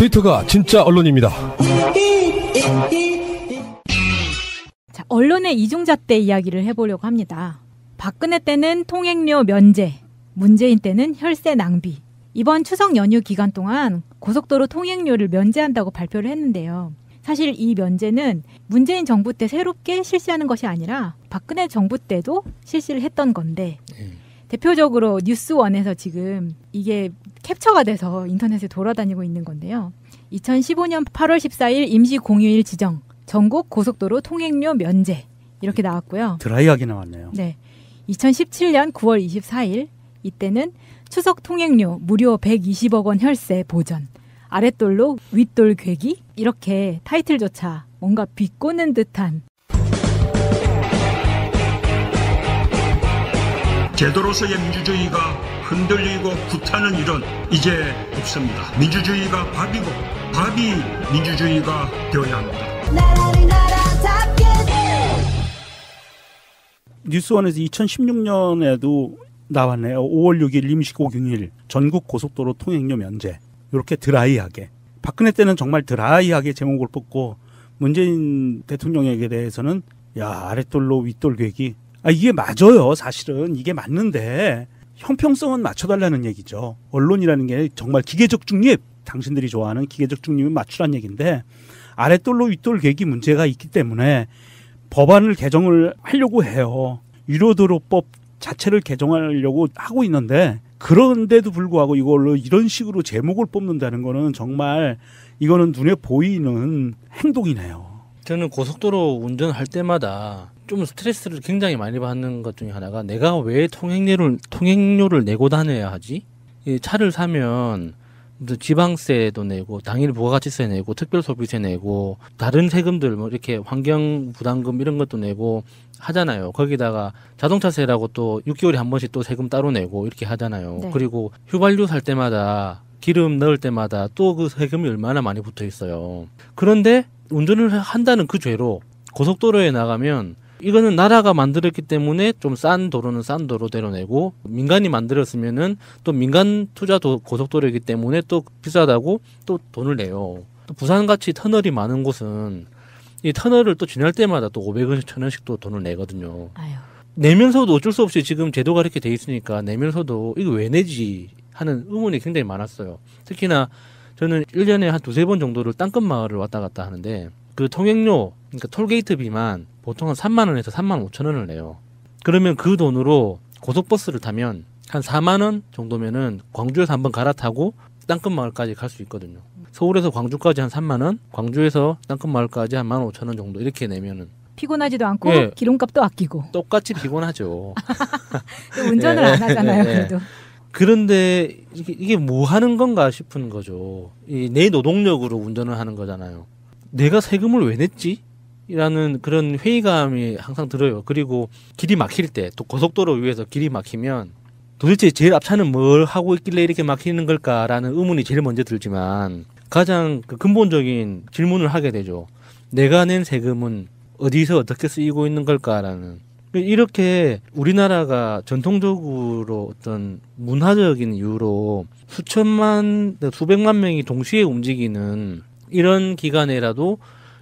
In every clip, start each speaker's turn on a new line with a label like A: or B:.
A: 트위터가 진짜 언론입니다.
B: 자, 언론의 이중잣대 이야기를 해보려고 합니다. 박근혜 때는 통행료 면제, 문재인 때는 혈세 낭비. 이번 추석 연휴 기간 동안 고속도로 통행료를 면제한다고 발표를 했는데요. 사실 이 면제는 문재인 정부 때 새롭게 실시하는 것이 아니라 박근혜 정부 때도 실시를 했던 건데 대표적으로 뉴스원에서 지금 이게 캡처가 돼서 인터넷에 돌아다니고 있는 건데요. 2015년 8월 14일 임시 공휴일 지정, 전국 고속도로 통행료 면제 이렇게 나왔고요.
C: 드라이하게 나왔네요.
B: 네, 2017년 9월 24일 이때는 추석 통행료 무료 120억 원 혈세 보전, 아랫돌로 윗돌 괴기 이렇게 타이틀조차 뭔가 비꼬는 듯한
D: 제도로서의 민주주의가 흔들리고 구타는 일은 이제 없습니다. 민주주의가 밥이고 밥이 민주주의가 되어야 합니다.
C: 뉴스원에서 2016년에도 나왔네요. 5월 6일 임시공휴일 전국 고속도로 통행료 면제. 이렇게 드라이하게. 박근혜 때는 정말 드라이하게 제목을 뽑고 문재인 대통령에게 대해서는 야 아랫돌로 윗돌 괴기. 이게 맞아요. 사실은 이게 맞는데 형평성은 맞춰달라는 얘기죠. 언론이라는 게 정말 기계적 중립. 당신들이 좋아하는 기계적 중립을 맞추란 얘기인데 아랫돌로 윗돌 괴기 문제가 있기 때문에 법안을 개정을 하려고 해요. 유료도로법 자체를 개정하려고 하고 있는데 그런데도 불구하고 이걸로 이런 식으로 제목을 뽑는다는 거는 정말 이거는 눈에 보이는 행동이네요.
E: 저는 고속도로 운전할 때마다 좀 스트레스를 굉장히 많이 받는 것 중에 하나가 내가 왜 통행료를 내고 다녀야 하지? 이 차를 사면 지방세도 내고 당일 부가가치세 내고 특별소비세 내고 다른 세금들 뭐 이렇게 환경부담금 이런 것도 내고 하잖아요. 거기다가 자동차세라고 또 6개월에 한 번씩 또 세금 따로 내고 이렇게 하잖아요. 네. 그리고 휘발유 살 때마다 기름 넣을 때마다 또 그 세금이 얼마나 많이 붙어 있어요. 그런데 운전을 한다는 그 죄로 고속도로에 나가면 이거는 나라가 만들었기 때문에 좀 싼 도로는 싼 도로대로 내고 민간이 만들었으면은 또 민간 투자 고속도로이기 때문에 또 비싸다고 또 돈을 내요. 또 부산같이 터널이 많은 곳은 이 터널을 또 지날 때마다 또 500원씩 1000원씩 또 돈을 내거든요. 아유. 내면서도 어쩔 수 없이 지금 제도가 이렇게 돼 있으니까 내면서도 이거 왜 내지 하는 의문이 굉장히 많았어요. 특히나 저는 1년에 한 2-3번 정도를 땅끝 마을을 왔다 갔다 하는데 그 통행료, 그러니까 톨게이트비만 보통 한 3만 원에서 3만 5천 원을 내요. 그러면 그 돈으로 고속버스를 타면 한 4만 원 정도면은 광주에서 한번 갈아타고 땅끝 마을까지 갈 수 있거든요. 서울에서 광주까지 한 3만 원, 광주에서 땅끝 마을까지 한 15,000원 정도 이렇게 내면은
B: 피곤하지도 않고 예, 기름값도 아끼고
E: 똑같이 피곤하죠.
B: 운전을 안 하잖아요. 그래도.
E: 그런데 이게 뭐 하는 건가 싶은 거죠. 내 노동력으로 운전을 하는 거잖아요. 내가 세금을 왜 냈지? 라는 그런 회의감이 항상 들어요. 그리고 길이 막힐 때, 또 고속도로 위에서 길이 막히면 도대체 제일 앞차는 뭘 하고 있길래 이렇게 막히는 걸까라는 의문이 제일 먼저 들지만 가장 그 근본적인 질문을 하게 되죠. 내가 낸 세금은 어디서 어떻게 쓰이고 있는 걸까라는. 이렇게 우리나라가 전통적으로 어떤 문화적인 이유로 수천만, 수백만 명이 동시에 움직이는 이런 기간에라도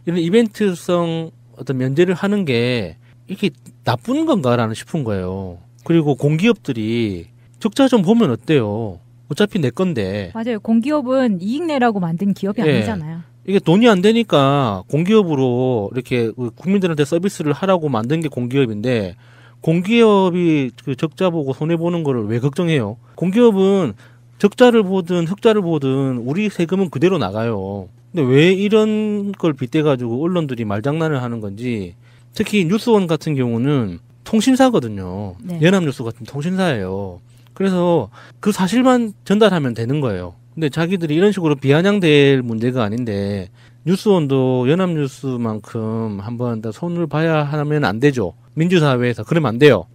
E: 이런 이벤트성 어떤 면제를 하는 게 이렇게 나쁜 건가라는 싶은 거예요. 그리고 공기업들이 적자 좀 보면 어때요? 어차피 내 건데.
B: 맞아요. 공기업은 이익 내라고 만든 기업이 아니잖아요.
E: 이게 돈이 안 되니까 공기업으로 이렇게 국민들한테 서비스를 하라고 만든 게 공기업인데 공기업이 그 적자 보고 손해 보는 거를 왜 걱정해요? 공기업은 적자를 보든 흑자를 보든 우리 세금은 그대로 나가요. 근데 왜 이런 걸 빗대가지고 언론들이 말장난을 하는 건지, 특히 뉴스원 같은 경우는 통신사거든요. 네. 연합뉴스 같은 통신사예요. 그래서 그 사실만 전달하면 되는 거예요. 근데 자기들이 이런 식으로 비아냥될 문제가 아닌데 뉴스원도 연합뉴스만큼 한번 손을 봐야 하면 안 되죠. 민주사회에서 그러면 안 돼요.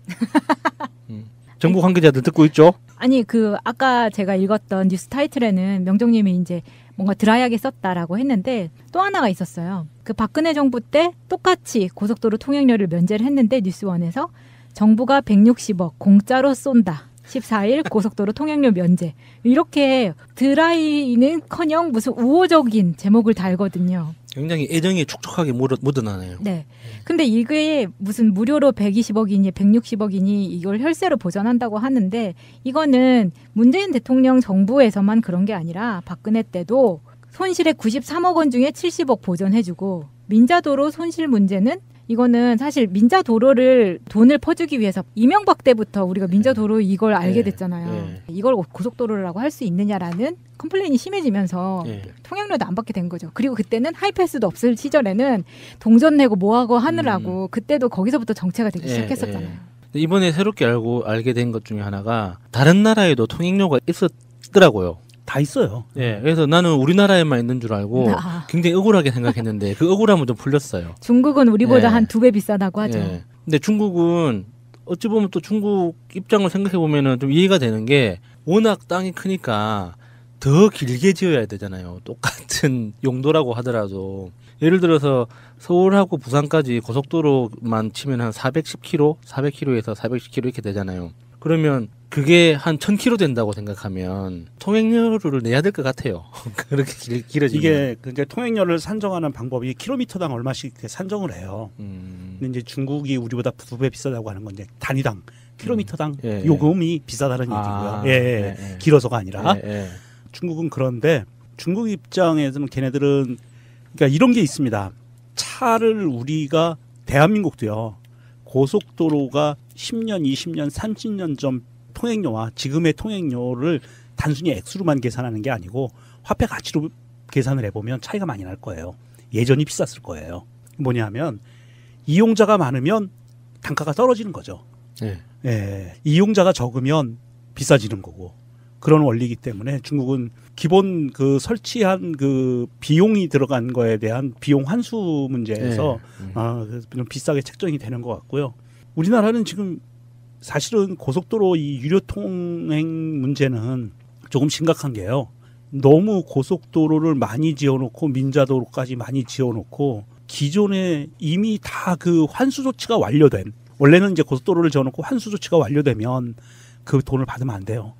E: 정부 관계자들 듣고 있죠?
B: 아니 아까 제가 읽었던 뉴스 타이틀에는 명정님이 이제 뭔가 드라이하게 썼다라고 했는데 또 하나가 있었어요. 그 박근혜 정부 때 똑같이 고속도로 통행료를 면제를 했는데 뉴스원에서 정부가 160억 공짜로 쏜다. 14일 고속도로 통행료 면제. 이렇게 드라이는커녕 무슨 우호적인 제목을 달거든요.
E: 굉장히 애정이 촉촉하게 묻어나네요.
B: 네. 근데 이게 무슨 무료로 120억이니 160억이니 이걸 혈세로 보전한다고 하는데 이거는 문재인 대통령 정부에서만 그런 게 아니라 박근혜 때도 손실의 93억 원 중에 70억 보전해주고 민자도로 손실 문제는 이거는 사실 민자도로를 돈을 퍼주기 위해서 이명박 때부터 우리가 민자도로 이걸 알게 됐잖아요. 이걸 고속도로라고 할 수 있느냐라는 컴플레인이 심해지면서 통행료도 안 받게 된 거죠. 그리고 그때는 하이패스도 없을 시절에는 동전 내고 뭐하고 하느라고 그때도 거기서부터 정체가 되기 시작했었잖아요.
E: 이번에 새롭게 알게 된 것 중에 하나가 다른 나라에도 통행료가 있었더라고요.
C: 다 있어요.
E: 그래서 나는 우리나라에만 있는 줄 알고 굉장히 억울하게 생각했는데 그 억울함은 좀 풀렸어요.
B: 중국은 우리보다 한 2배 비싸다고 하죠.
E: 근데 중국은 어찌 보면 또 중국 입장을 생각해 보면은 좀 이해가 되는 게 워낙 땅이 크니까 더 길게 지어야 되잖아요. 똑같은 용도라고 하더라도 예를 들어서 서울하고 부산까지 고속도로만 치면 한 410km, 400km에서 410km 이렇게 되잖아요. 그러면 그게 한 1000km 된다고 생각하면 통행료를 내야 될 것 같아요. 그렇게 길어지면.
C: 이게 그러니까 통행료를 산정하는 방법이 킬로미터당 얼마씩 이렇게 산정을 해요. 근데 이제 중국이 우리보다 2배 비싸다고 하는 건 이제 단위당 킬로미터당 요금이 비싸다는 얘기고요. 길어서가 아니라. 중국은 그런데 중국 입장에서는 걔네들은 그러니까 이런 게 있습니다. 차를 우리가 대한민국도요. 고속도로가 10년, 20년, 30년 전 통행료와 지금의 통행료를 단순히 액수로만 계산하는 게 아니고 화폐 가치로 계산을 해보면 차이가 많이 날 거예요. 예전이 비쌌을 거예요. 뭐냐면 이용자가 많으면 단가가 떨어지는 거죠. 이용자가 적으면 비싸지는 거고 그런 원리이기 때문에 중국은 기본 그 설치한 그 비용이 들어간 거에 대한 비용 환수 문제에서 좀 비싸게 책정이 되는 것 같고요. 우리나라는 지금 사실은 고속도로 이 유료 통행 문제는 조금 심각한 게요. 너무 고속도로를 많이 지어놓고 민자도로까지 많이 지어놓고 기존에 이미 다 그 환수 조치가 완료된 원래는 이제 고속도로를 지어놓고 환수 조치가 완료되면 그 돈을 받으면 안 돼요.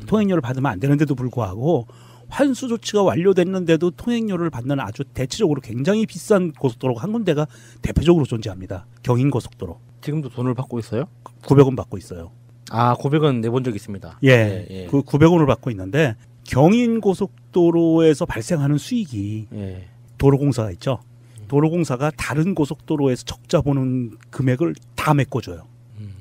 C: 통행료를 받으면 안 되는데도 불구하고 환수 조치가 완료됐는데도 통행료를 받는 아주 대체적으로 굉장히 비싼 고속도로가 한 군데가 대표적으로 존재합니다. 경인고속도로.
E: 지금도 돈을 받고 있어요?
C: 900원 받고 있어요.
E: 아, 900원 내본 적 있습니다.
C: 그 900원을 받고 있는데 경인고속도로에서 발생하는 수익이 도로공사가 있죠. 도로공사가 다른 고속도로에서 적자 보는 금액을 다 메꿔줘요.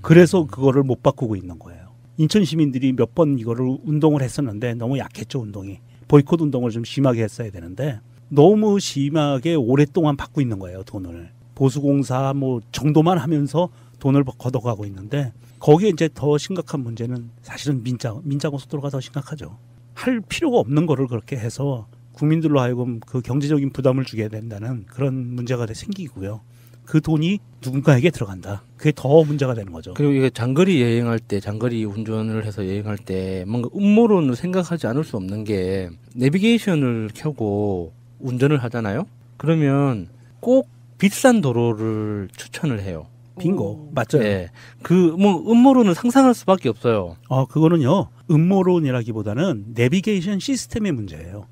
C: 그래서 그거를 못 바꾸고 있는 거예요. 인천 시민들이 몇 번 이거를 운동을 했었는데 너무 약했죠, 운동이. 보이콧 운동을 좀 심하게 했어야 되는데 너무 심하게 오랫동안 받고 있는 거예요, 돈을. 보수공사 뭐 정도만 하면서 돈을 걷어가고 있는데 거기에 이제 더 심각한 문제는 사실은 민자고속도로가 더 심각하죠. 할 필요가 없는 거를 그렇게 해서 국민들로 하여금 그 경제적인 부담을 주게 된다는 그런 문제가 생기고요. 그 돈이 누군가에게 들어간다. 그게 더 문제가 되는 거죠.
E: 그리고 이게 장거리 여행할 때, 장거리 운전을 해서 여행할 때 뭔가 음모론을 생각하지 않을 수 없는 게 내비게이션을 켜고 운전을 하잖아요. 그러면 꼭 비싼 도로를 추천을 해요.
C: 빙고. 맞죠.
E: 그 뭐 음모론을 상상할 수밖에 없어요.
C: 그거는요. 음모론이라기보다는 내비게이션 시스템의 문제예요.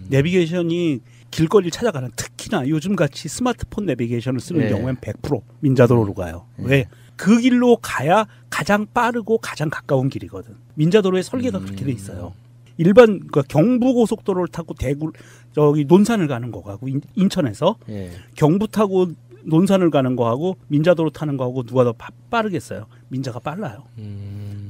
C: 내비게이션이 길거리를 찾아가는 특히나 요즘같이 스마트폰 내비게이션을 쓰는 경우엔 100% 민자도로로 가요. 왜? 그 길로 가야 가장 빠르고 가장 가까운 길이거든. 민자도로의 설계가 그렇게 돼 있어요. 일반 그러니까 경부고속도로를 타고 저기 논산을 가는 거하고 인천에서 경부 타고 논산을 가는 거하고 민자도로 타는 거하고 누가 더 빠르겠어요? 민자가 빨라요.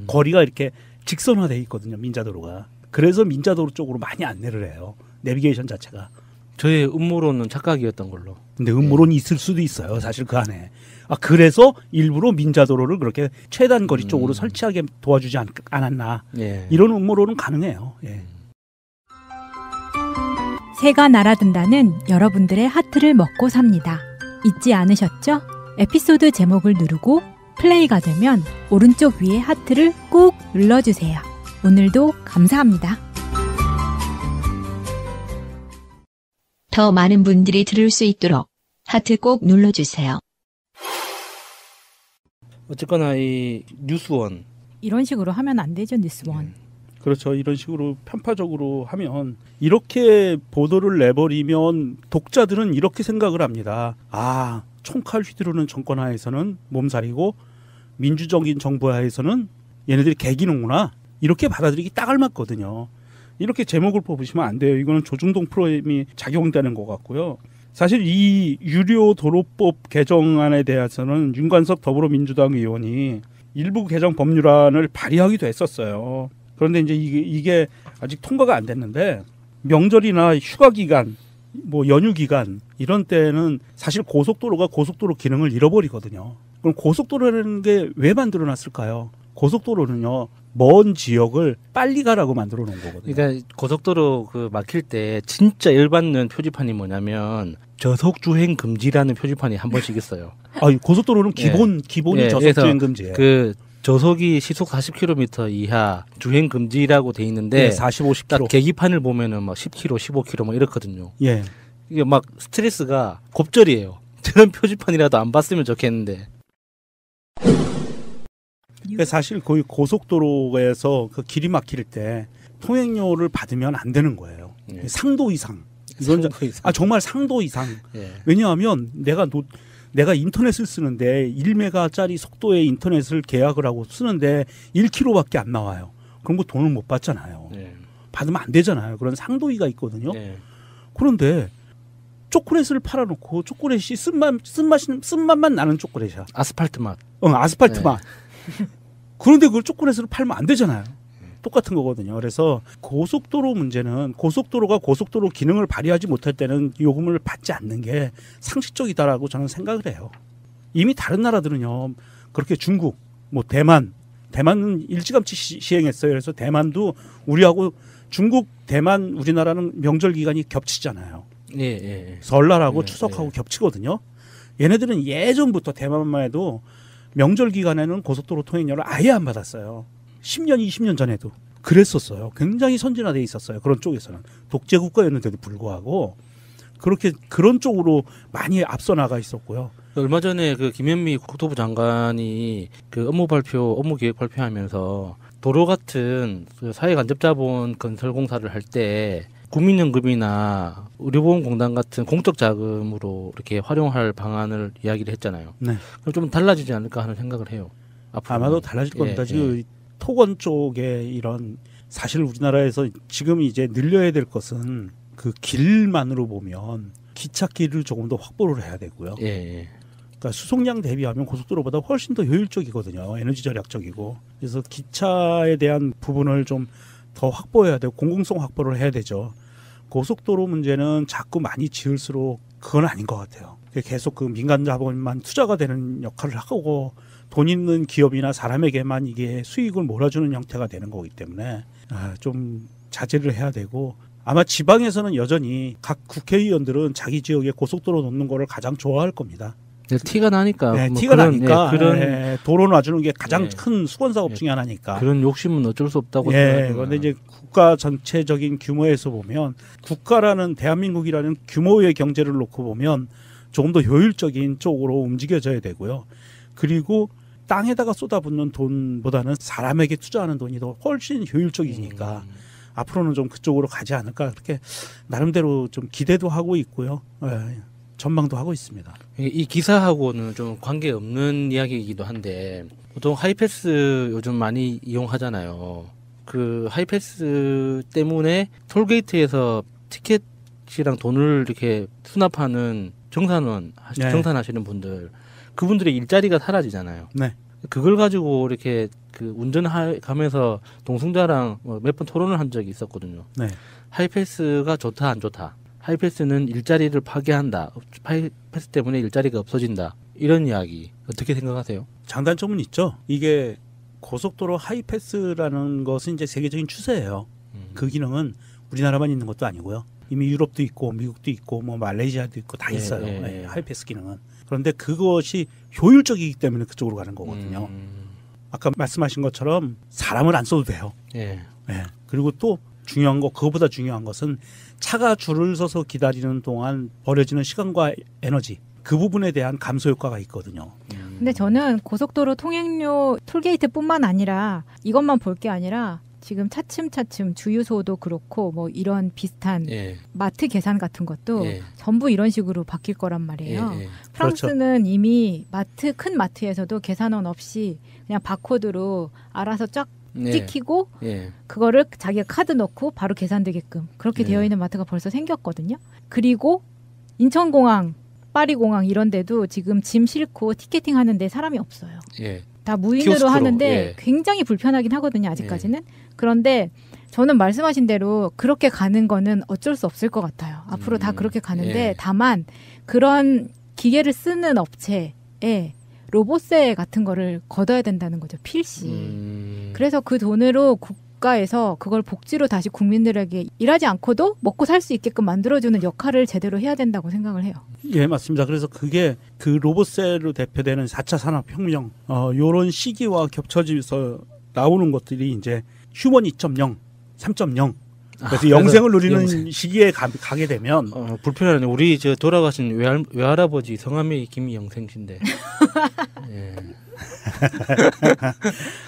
C: 거리가 이렇게 직선화돼 있거든요. 민자도로가. 그래서 민자도로 쪽으로 많이 안내를 해요. 내비게이션 자체가.
E: 저의 음모론은 착각이었던 걸로.
C: 근데 음모론이 있을 수도 있어요. 사실 그 안에. 그래서 일부러 민자도로를 그렇게 최단 거리 쪽으로 설치하게 도와주지 않았나. 이런 음모론은 가능해요.
B: 새가 날아든다는 여러분들의 하트를 먹고 삽니다. 잊지 않으셨죠? 에피소드 제목을 누르고 플레이가 되면 오른쪽 위에 하트를 꾹 눌러주세요. 오늘도 감사합니다.
A: 더 많은 분들이 들을 수 있도록 하트 꼭 눌러주세요.
E: 어쨌거나 이 뉴스원
B: 이런 식으로 하면 안 되죠, 뉴스원.
C: 그렇죠. 이런 식으로 편파적으로 하면 이렇게 보도를 내버리면 독자들은 이렇게 생각을 합니다. 아, 총칼 휘두르는 정권 하에서는 몸살이고 민주적인 정부 하에서는 얘네들이 개기는구나. 이렇게 받아들이기 딱 알맞거든요. 이렇게 제목을 뽑으시면 안 돼요. 이거는 조중동 프로그램이 작용되는 것 같고요. 사실 이 유료 도로법 개정안에 대해서는 윤관석 더불어민주당 의원이 일부 개정 법률안을 발의하기도 했었어요. 그런데 이제 이게 아직 통과가 안 됐는데 명절이나 휴가 기간, 뭐 연휴 기간 이런 때는 사실 고속도로가 고속도로 기능을 잃어버리거든요. 그럼 고속도로라는 게 왜 만들어놨을까요? 고속도로는요, 먼 지역을 빨리 가라고 만들어 놓은 거거든요.
E: 그러니까 고속도로 그 막힐 때 진짜 열받는 표지판이 뭐냐면 저속 주행 금지라는 표지판이 한 번씩 있어요.
C: 아, 고속도로는 기본이 저속 주행 금지예요.
E: 그 저속이 시속 40km 이하 주행 금지라고 돼 있는데
C: 네, 40, 50km.
E: 딱 계기판을 보면은 막 10km, 15km 막 이렇거든요.
C: 예.
E: 이게 막 스트레스가 곱절이에요. 저런 표지판이라도 안 봤으면 좋겠는데.
C: 사실 거의 고속도로에서 그 길이 막힐 때 통행료를 받으면 안 되는 거예요.
E: 예.
C: 상도 이상. 이건 정말 상도 이상.
E: 예.
C: 왜냐하면 내가 인터넷을 쓰는데 1메가짜리 속도의 인터넷을 계약을 하고 쓰는데 1km밖에 안 나와요. 그럼 그 돈을 못 받잖아요.
E: 예.
C: 받으면 안 되잖아요. 그런 상도위가 있거든요.
E: 예.
C: 그런데 초콜릿을 팔아놓고 초콜릿이 쓴맛만 나는 초콜릿이야.
E: 아스팔트 맛.
C: 아스팔트
E: 네.
C: 맛. 그런데 그걸 초콜릿으로 팔면 안 되잖아요. 똑같은 거거든요. 그래서 고속도로 문제는 고속도로가 고속도로 기능을 발휘하지 못할 때는 요금을 받지 않는 게 상식적이다라고 저는 생각을 해요. 이미 다른 나라들은요. 그렇게 중국, 뭐 대만은 일찌감치 시행했어요. 그래서 대만도 우리하고 중국, 대만, 우리나라는 명절 기간이 겹치잖아요.
E: 예.
C: 설날하고 추석하고 겹치거든요. 얘네들은 예전부터 대만만 해도 명절 기간에는 고속도로 통행료를 아예 안 받았어요. 10년, 20년 전에도 그랬었어요. 굉장히 선진화돼 있었어요. 그런 쪽에서는 독재 국가였는데도 불구하고 그렇게 그런 쪽으로 많이 앞서 나가 있었고요.
E: 얼마 전에 그 김현미 국토부 장관이 그 업무 계획 발표하면서 도로 같은 그 사회간접자본 건설 공사를 할 때 국민연금이나 의료보험공단 같은 공적 자금으로 이렇게 활용할 방안을 이야기를 했잖아요.
C: 네.
E: 그럼 좀 달라지지 않을까 하는 생각을 해요. 앞으로.
C: 아마도 달라질 겁니다.
E: 예.
C: 지금 토건 쪽에 이런 사실 우리나라에서 지금 이제 늘려야 될 것은 그 길만으로 보면 기찻길을 조금 더 확보를 해야 되고요.
E: 예.
C: 그러니까 수송량 대비하면 고속도로보다 훨씬 더 효율적이거든요. 에너지 절약적이고. 그래서 기차에 대한 부분을 좀 더 확보해야 되고 공공성 확보를 해야 되죠. 고속도로 문제는 자꾸 많이 지을수록 그건 아닌 것 같아요. 계속 그 민간 자본만 투자가 되는 역할을 하고 돈 있는 기업이나 사람에게만 이게 수익을 몰아주는 형태가 되는 거기 때문에 좀 자제를 해야 되고 아마 지방에서는 여전히 각 국회의원들은 자기 지역에 고속도로 놓는 거를 가장 좋아할 겁니다.
E: 티가 나니까.
C: 네,
E: 뭐
C: 티가
E: 그런,
C: 나니까
E: 그런
C: 도로 놔주는 게 가장
E: 예.
C: 큰 수건 사업 중에 하나니까.
E: 그런 욕심은 어쩔 수 없다고
C: 예, 그런데 이제 국가 전체적인 규모에서 보면 국가라는 대한민국이라는 규모의 경제를 놓고 보면 조금 더 효율적인 쪽으로 움직여져야 되고요. 그리고 땅에다가 쏟아붓는 돈보다는 사람에게 투자하는 돈이 더 훨씬 효율적이니까 앞으로는 좀 그쪽으로 가지 않을까 그렇게 나름대로 좀 기대도 하고 있고요. 예, 전망도 하고 있습니다.
E: 이 기사하고는 좀 관계없는 이야기이기도 한데 보통 하이패스 요즘 많이 이용하잖아요. 그 하이패스 때문에 톨게이트에서 티켓이랑 돈을 이렇게 수납하는 정산하시는 분들 그분들의 일자리가 사라지잖아요.
C: 네.
E: 그걸 가지고 이렇게 그 운전하면서 동승자랑 몇 번 토론을 한 적이 있었거든요.
C: 네.
E: 하이패스가 좋다 안 좋다. 하이패스는 일자리를 파괴한다. 하이패스 때문에 일자리가 없어진다. 이런 이야기 어떻게 생각하세요?
C: 장단점은 있죠. 이게 고속도로 하이패스라는 것은 이제 세계적인 추세예요. 그 기능은 우리나라만 있는 것도 아니고요. 이미 유럽도 있고 미국도 있고 뭐 말레이시아도 있고 다 있어요. 예, 하이패스 기능은. 그런데 그것이 효율적이기 때문에 그쪽으로 가는 거거든요. 아까 말씀하신 것처럼 사람을 안 써도 돼요.
E: 예.
C: 예. 그리고 또 중요한 거 그거보다 중요한 것은 차가 줄을 서서 기다리는 동안 버려지는 시간과 에너지 그 부분에 대한 감소 효과가 있거든요.
B: 근데 저는 고속도로 통행료 톨게이트뿐만 아니라 이것만 볼 게 아니라 지금 차츰차츰 주유소도 그렇고 뭐 이런 비슷한
E: 예.
B: 마트 계산 같은 것도
E: 예.
B: 전부 이런 식으로 바뀔 거란 말이에요.
E: 예.
B: 프랑스는 이미 큰 마트에서도 계산원 없이 그냥 바코드로 알아서 쫙
E: 예.
B: 찍히고
E: 예.
B: 그거를 자기가 카드 넣고 바로 계산되게끔 그렇게
E: 네.
B: 되어 있는 마트가 벌써 생겼거든요. 그리고 인천공항, 파리공항 이런 데도 지금 짐 싣고 티켓팅 하는데 사람이 없어요.
E: 예.
B: 다 무인으로
E: 키오스크로,
B: 하는데
E: 예.
B: 굉장히 불편하긴 하거든요. 아직까지는. 그런데 저는 말씀하신 대로 그렇게 가는 거는 어쩔 수 없을 것 같아요. 앞으로 다 그렇게 가는데
E: 예.
B: 다만 그런 기계를 쓰는 업체에 로봇세 같은 거를 걷어야 된다는 거죠. 필시. 그래서 그 돈으로 국가에서 그걸 복지로 다시 국민들에게 일하지 않고도 먹고 살 수 있게끔 만들어주는 역할을 제대로 해야 된다고 생각을 해요.
C: 예, 맞습니다. 그래서 그게 그 로봇셀로 대표되는 4차 산업혁명, 요런 시기와 겹쳐지면서 나오는 것들이 이제 휴먼 2.0, 3.0. 그래서 영생을 누리는 시기에 가게 되면
E: 불편하네. 우리 저 돌아가신 외할아버지 성함이 김영생 씨인데. 예.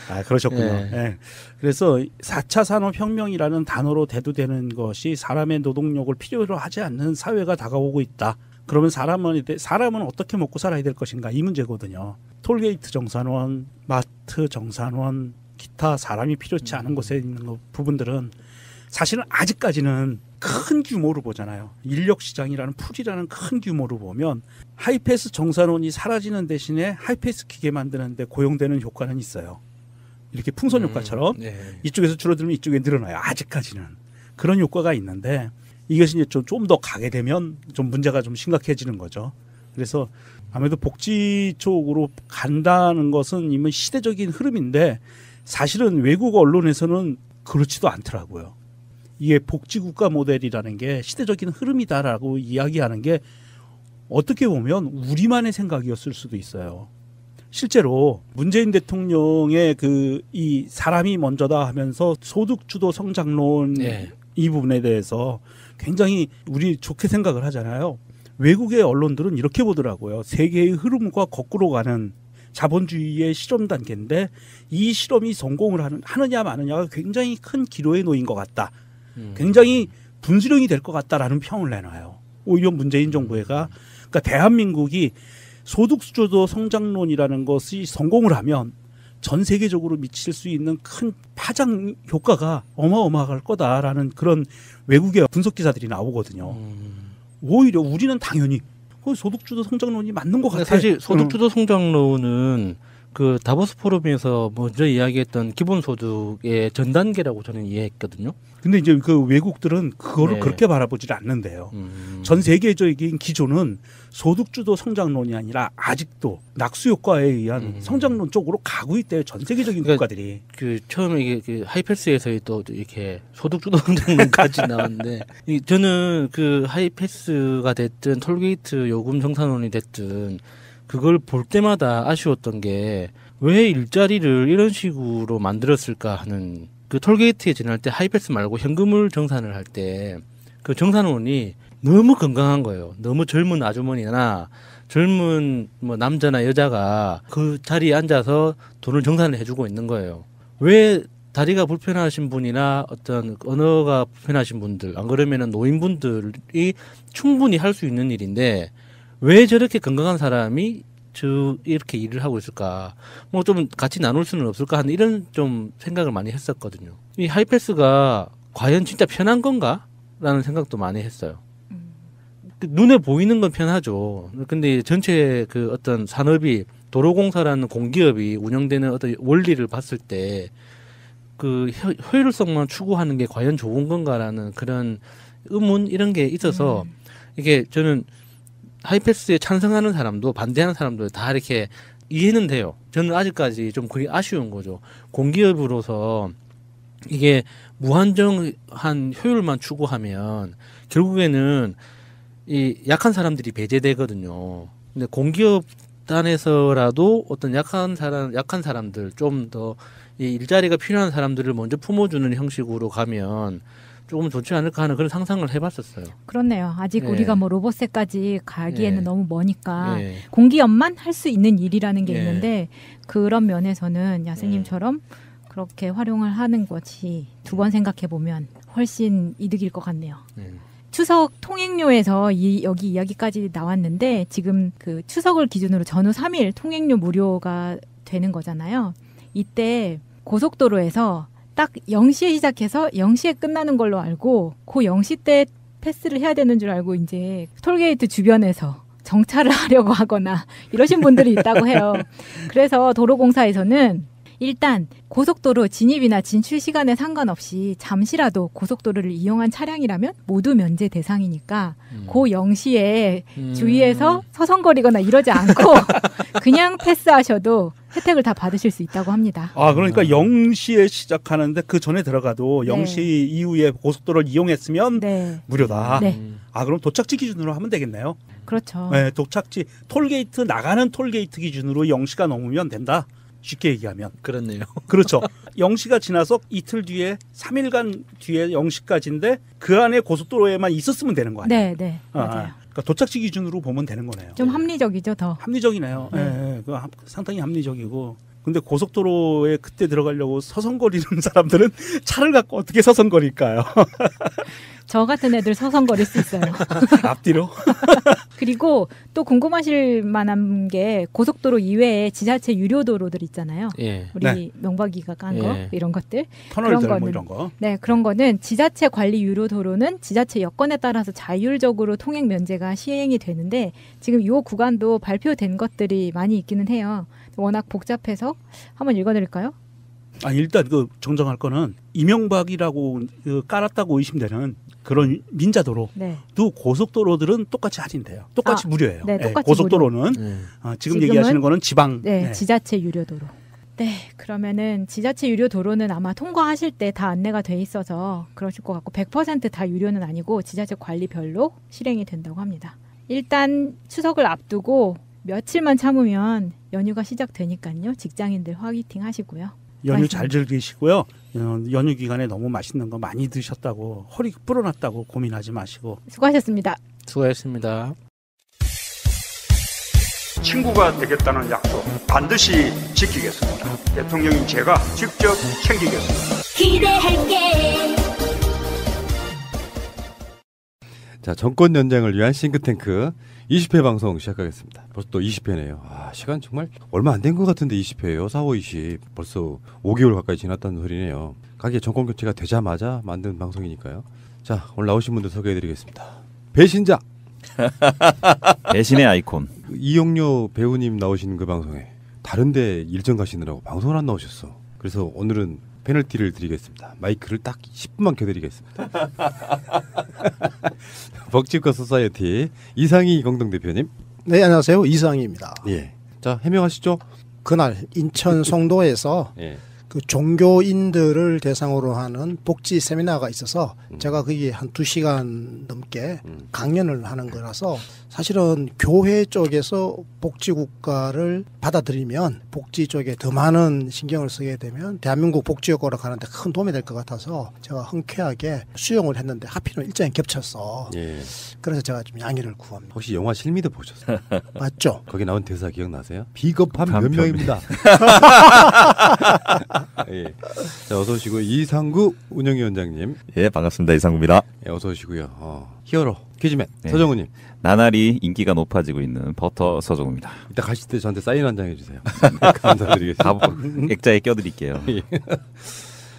C: 아, 그러셨군요.
E: 예.
C: 예. 그래서 4차 산업혁명이라는 단어로 대두되는 것이 사람의 노동력을 필요로 하지 않는 사회가 다가오고 있다. 그러면 사람은 어떻게 먹고 살아야 될 것인가 이 문제거든요. 톨게이트 정산원, 마트 정산원, 기타 사람이 필요치 않은 곳에 있는 부분들은 사실은 아직까지는 큰 규모로 보잖아요. 인력 시장이라는 풀이라는 큰 규모로 보면 하이패스 정산원이 사라지는 대신에 하이패스 기계 만드는데 고용되는 효과는 있어요. 이렇게 풍선 효과처럼
E: 네.
C: 이쪽에서 줄어들면 이쪽에 늘어나요. 아직까지는 그런 효과가 있는데 이것이 이제 좀 더 가게 되면 좀 문제가 좀 심각해지는 거죠. 그래서 아무래도 복지 쪽으로 간다는 것은 이미 시대적인 흐름인데 사실은 외국 언론에서는 그렇지도 않더라고요. 이게 복지국가 모델이라는 게 시대적인 흐름이다라고 이야기하는 게 어떻게 보면 우리만의 생각이었을 수도 있어요. 실제로 문재인 대통령의 이 사람이 먼저다 하면서 소득주도 성장론
E: 네.
C: 이 부분에 대해서 굉장히 우리 좋게 생각을 하잖아요. 외국의 언론들은 이렇게 보더라고요. 세계의 흐름과 거꾸로 가는 자본주의의 실험 단계인데 이 실험이 성공을 하느냐 마느냐가 굉장히 큰 기로에 놓인 것 같다. 굉장히 분수령이 될 것 같다라는 평을 내놔요. 오히려 문재인 정부가 그러니까 대한민국이 소득주도 성장론이라는 것이 성공을 하면 전 세계적으로 미칠 수 있는 큰 파장 효과가 어마어마할 거다라는 그런 외국의 분석 기사들이 나오거든요. 오히려 우리는 당연히 소득주도 성장론이 맞는 것 같아요.
E: 사실 소득주도 성장론은 그 다보스 포럼에서 먼저 이야기했던 기본소득의 전 단계라고 저는 이해했거든요.
C: 근데 이제 그 외국들은 그거를
E: 네.
C: 그렇게 바라보질 않는데요. 전 세계적인 기조는 소득주도 성장론이 아니라 아직도 낙수 효과에 의한 성장론 쪽으로 가고 있대요. 전 세계적인
E: 그러니까
C: 국가들이.
E: 그 처음에 이게 그 하이패스에서 또 이렇게 소득주도 성장론까지 나왔는데 저는 그 하이패스가 됐든 톨게이트 요금 정산론이 됐든 그걸 볼 때마다 아쉬웠던 게 왜 일자리를 이런 식으로 만들었을까 하는 그 톨게이트에 지날 때 하이패스 말고 현금을 정산을 할 때 그 정산원이 너무 건강한 거예요. 너무 젊은 아주머니나 젊은 뭐 남자나 여자가 그 자리에 앉아서 돈을 정산을 해주고 있는 거예요. 왜 다리가 불편하신 분이나 어떤 언어가 불편하신 분들, 안 그러면은 노인분들이 충분히 할 수 있는 일인데 왜 저렇게 건강한 사람이 이렇게 일을 하고 있을까? 뭐 좀 같이 나눌 수는 없을까 하는 이런 좀 생각을 많이 했었거든요. 이 하이패스가 과연 진짜 편한 건가? 라는 생각도 많이 했어요. 눈에 보이는 건 편하죠. 근데 전체 그 어떤 산업이 도로공사라는 공기업이 운영되는 어떤 원리를 봤을 때 그 효율성만 추구하는 게 과연 좋은 건가라는 그런 의문 이런 게 있어서 이게 저는 하이패스에 찬성하는 사람도 반대하는 사람도 다 이렇게 이해는 돼요. 저는 아직까지 좀 그게 아쉬운 거죠. 공기업으로서 이게 무한정한 효율만 추구하면 결국에는 이 약한 사람들이 배제되거든요. 근데 공기업 단에서라도 어떤 약한 사람들 좀 더 이 일자리가 필요한 사람들을 먼저 품어주는 형식으로 가면 조금 좋지 않을까 하는 그런 상상을 해봤었어요.
B: 그렇네요. 아직
E: 예.
B: 우리가 뭐 로봇세까지 가기에는
E: 예.
B: 너무 머니까
E: 예.
B: 공기업만 할 수 있는 일이라는 게
E: 예.
B: 있는데 그런 면에서는 야스님처럼 그렇게 활용을 하는 것이 두 번 생각해 보면 훨씬 이득일 것 같네요. 추석 통행료에서 여기 이야기까지 나왔는데 지금 그 추석을 기준으로 전후 3일 통행료 무료가 되는 거잖아요. 이때 고속도로에서 딱 0시에 시작해서 0시에 끝나는 걸로 알고 그 0시 때 패스를 해야 되는 줄 알고 이제 톨게이트 주변에서 정차를 하려고 하거나 이러신 분들이 있다고 해요. 그래서 도로공사에서는 일단 고속도로 진입이나 진출 시간에 상관없이 잠시라도 고속도로를 이용한 차량이라면 모두 면제 대상이니까 그 0시에 주위에서 서성거리거나 이러지 않고 그냥 패스하셔도 혜택을 다 받으실 수 있다고 합니다.
C: 아, 그러니까 0시에 시작하는데 그 전에 들어가도
B: 네.
C: 0시 이후에 고속도로를 이용했으면
B: 네.
C: 무료다.
B: 네.
C: 아, 그럼 도착지 기준으로 하면 되겠네요.
B: 그렇죠.
C: 네, 도착지 톨게이트 나가는 톨게이트 기준으로 0시가 넘으면 된다. 쉽게 얘기하면.
E: 그렇네요.
C: 그렇죠. 0시가 지나서 이틀 뒤에 3일간 뒤에 0시까지인데 그 안에 고속도로에만 있었으면 되는 거 아니에요?
B: 네, 네.
C: 아,
B: 맞아요.
C: 그러니까 도착지 기준으로 보면 되는 거네요.
B: 좀 합리적이죠, 더.
C: 합리적이네요. 예, 그 상당히 합리적이고. 근데 고속도로에 그때 들어가려고 서성거리는 사람들은 차를 갖고 어떻게 서성거릴까요?
B: 저 같은 애들 서성거릴 수 있어요.
C: 앞뒤로.
B: 그리고 또 궁금하실 만한 게 고속도로 이외에 지자체 유료 도로들 있잖아요.
E: 예.
B: 우리
C: 네.
B: 명박이가 깐 거
E: 예.
B: 이런 것들.
C: 터널들
B: 그런
C: 뭐
B: 거는-
C: 이런 거.
B: 네, 그런 거는 지자체 관리 유료 도로는 지자체 여건에 따라서 자율적으로 통행 면제가 시행이 되는데 지금 이 구간도 발표된 것들이 많이 있기는 해요. 워낙 복잡해서 한번 읽어드릴까요?
C: 아, 일단 그 정정할 거는 이명박이라고 그 깔았다고 의심되는 그런 민자도로도
B: 네.
C: 고속도로들은 똑같이 할인돼요. 똑같이
B: 아,
C: 무료예요.
B: 네,
C: 예,
B: 똑같이
C: 고속도로는
E: 예.
C: 지금
B: 지금은-
C: 얘기하시는 거는 지방.
B: 네,
C: 네.
B: 지자체 유료 도로. 네, 그러면은 지자체 유료 도로는 아마 통과하실 때 다 안내가 돼 있어서 그러실 것 같고 100% 다 유료는 아니고 지자체 관리별로 실행이 된다고 합니다. 일단 추석을 앞두고 며칠만 참으면 연휴가 시작되니까요. 직장인들 화이팅 하시고요.
C: 연휴
B: 맛있는-
C: 잘 즐기시고요. 연휴 기간에 너무 맛있는 거 많이 드셨다고 허리 불어났다고 고민하지 마시고.
B: 수고하셨습니다.
E: 수고하셨습니다.
D: 친구가 되겠다는 약속 반드시 지키겠습니다. 대통령인 제가 직접 챙기겠습니다.
F: 기대할게.
G: 자, 정권 연장을 위한 싱크탱크 20회 방송 시작하겠습니다. 벌써 또 20회네요. 아, 시간 정말 얼마 안 된 것 같은데 20회예요. 4월 20. 벌써 5개월 가까이 지났다는 소리네요. 가게 정권 교체가 되자마자 만든 방송이니까요. 자, 오늘 나오신 분들 소개해드리겠습니다. 배신자
H: 배신의 아이콘.
G: 이영료 배우님 나오신 그 방송에 다른데 일정 가시느라고 방송을 안 나오셨어. 그래서 오늘은 페널티를 드리겠습니다. 마이크를 딱 10분만 켜드리겠습니다. 복지과 소사이어티 이상희 공동대표님.
I: 네, 안녕하세요. 이상희입니다.
G: 예. 자, 해명하시죠.
I: 그날 인천 송도에서
G: 예.
I: 그 종교인들을 대상으로 하는 복지 세미나가 있어서 제가 거기 한 2시간 넘게 강연을 하는 거라서 사실은 교회 쪽에서 복지국가를 받아들이면 복지 쪽에 더 많은 신경을 쓰게 되면 대한민국 복지효과로 가는데 큰 도움이 될 것 같아서 제가 흔쾌하게 수용을 했는데 하필은 일정이 겹쳤어.
G: 예.
I: 그래서 제가 좀 양해를 구합니다.
G: 혹시 영화 실미도 보셨어요?
I: 맞죠?
G: 거기 나온 대사 기억나세요? 비겁한
H: 비겁한
G: 변명입니다. 예. 자, 어서 오시고 이상구 운영위원장님.
H: 예, 반갑습니다. 이상구입니다.
G: 예, 어서 오시고요. 히어로 퀴즈맨
H: 네.
G: 서정우님.
H: 나날이 인기가 높아지고 있는 버터 서정우입니다.
G: 이따 가실 때 저한테 사인 한 장 해주세요. 감사드리겠습니다.
H: 액자에 껴드릴게요.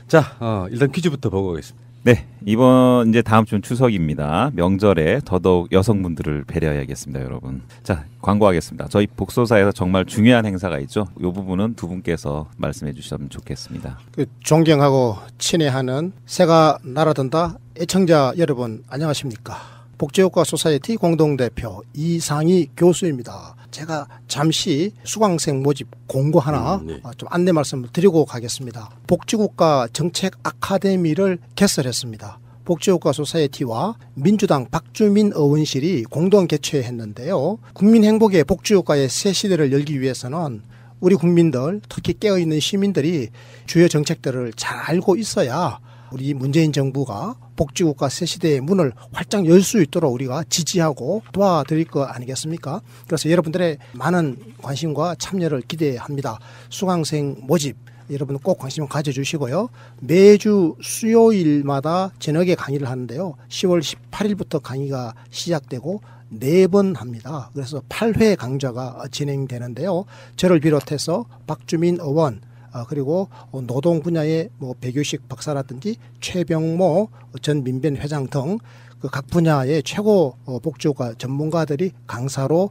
G: 자, 일단 퀴즈부터 보고 가겠습니다.
H: 네, 이번 이제 다음 주는 추석입니다. 명절에 더더욱 여성분들을 배려해야겠습니다, 여러분. 자, 광고하겠습니다. 저희 복소사에서 정말 중요한 행사가 있죠. 이 부분은 두 분께서 말씀해 주셨으면 좋겠습니다.
I: 그 존경하고 친애하는 새가 날아든다 애청자 여러분 안녕하십니까? 복지효과 소사이어티 공동대표 이상희 교수입니다. 제가 잠시 수강생 모집 공고 하나
G: 네.
I: 좀 안내 말씀을 드리고 가겠습니다. 복지국가 정책 아카데미를 개설했습니다. 복지효과 소사이어티와 민주당 박주민 의원실이 공동 개최했는데요. 국민 행복의 복지효과의 새 시대를 열기 위해서는 우리 국민들, 특히 깨어있는 시민들이 주요 정책들을 잘 알고 있어야 우리 문재인 정부가 복지국가 새 시대의 문을 활짝 열 수 있도록 우리가 지지하고 도와드릴 거 아니겠습니까? 그래서 여러분들의 많은 관심과 참여를 기대합니다. 수강생 모집 여러분 꼭 관심 가져주시고요. 매주 수요일마다 저녁에 강의를 하는데요. 10월 18일부터 강의가 시작되고 4번 합니다. 그래서 8회 강좌가 진행되는데요. 저를 비롯해서 박주민 의원 그리고 노동 분야의 뭐 배규식 박사라든지 최병모 전 민변 회장 등 그 각 분야의 최고 복지국가 전문가들이 강사로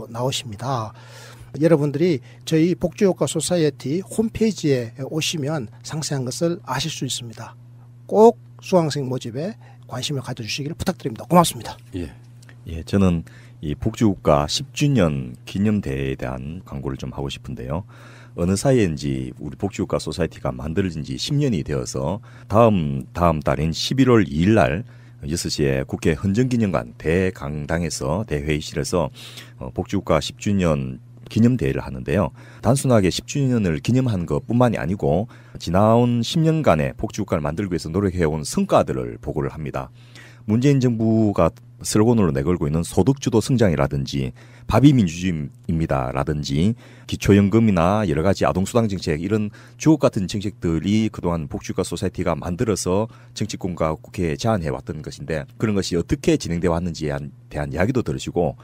I: 나오십니다. 여러분들이 저희 복지국가 소사이어티 홈페이지에 오시면 상세한 것을 아실 수 있습니다. 꼭 수강생 모집에 관심을 가져주시기를 부탁드립니다. 고맙습니다.
J: 예, 저는 이 복지국가 10주년 기념대회에 대한 광고를 좀 하고 싶은데요. 어느 사이엔지 우리 복지국가 소사이어티가 만들어진 지 10년이 되어서 다음 달인 11월 2일 날 6시에 국회 헌정기념관 대강당에서 대회의실에서 복지국가 10주년 기념대회를 하는데요. 단순하게 10주년을 기념한 것뿐만이 아니고 지나온 10년간의 복지국가를 만들기 위해서 노력해온 성과들을 보고를 합니다. 문재인 정부가 슬로건으로 내걸고 있는 소득주도 성장이라든지 바비민주주의입니다라든지 기초연금이나 여러 가지 아동수당 정책 이런 주옥 같은 정책들이 그동안 복지국가 소사이어티가 만들어서 정치권과 국회에 제안해왔던 것인데 그런 것이 어떻게 진행되어 왔는지에 대한 이야기도 들으시고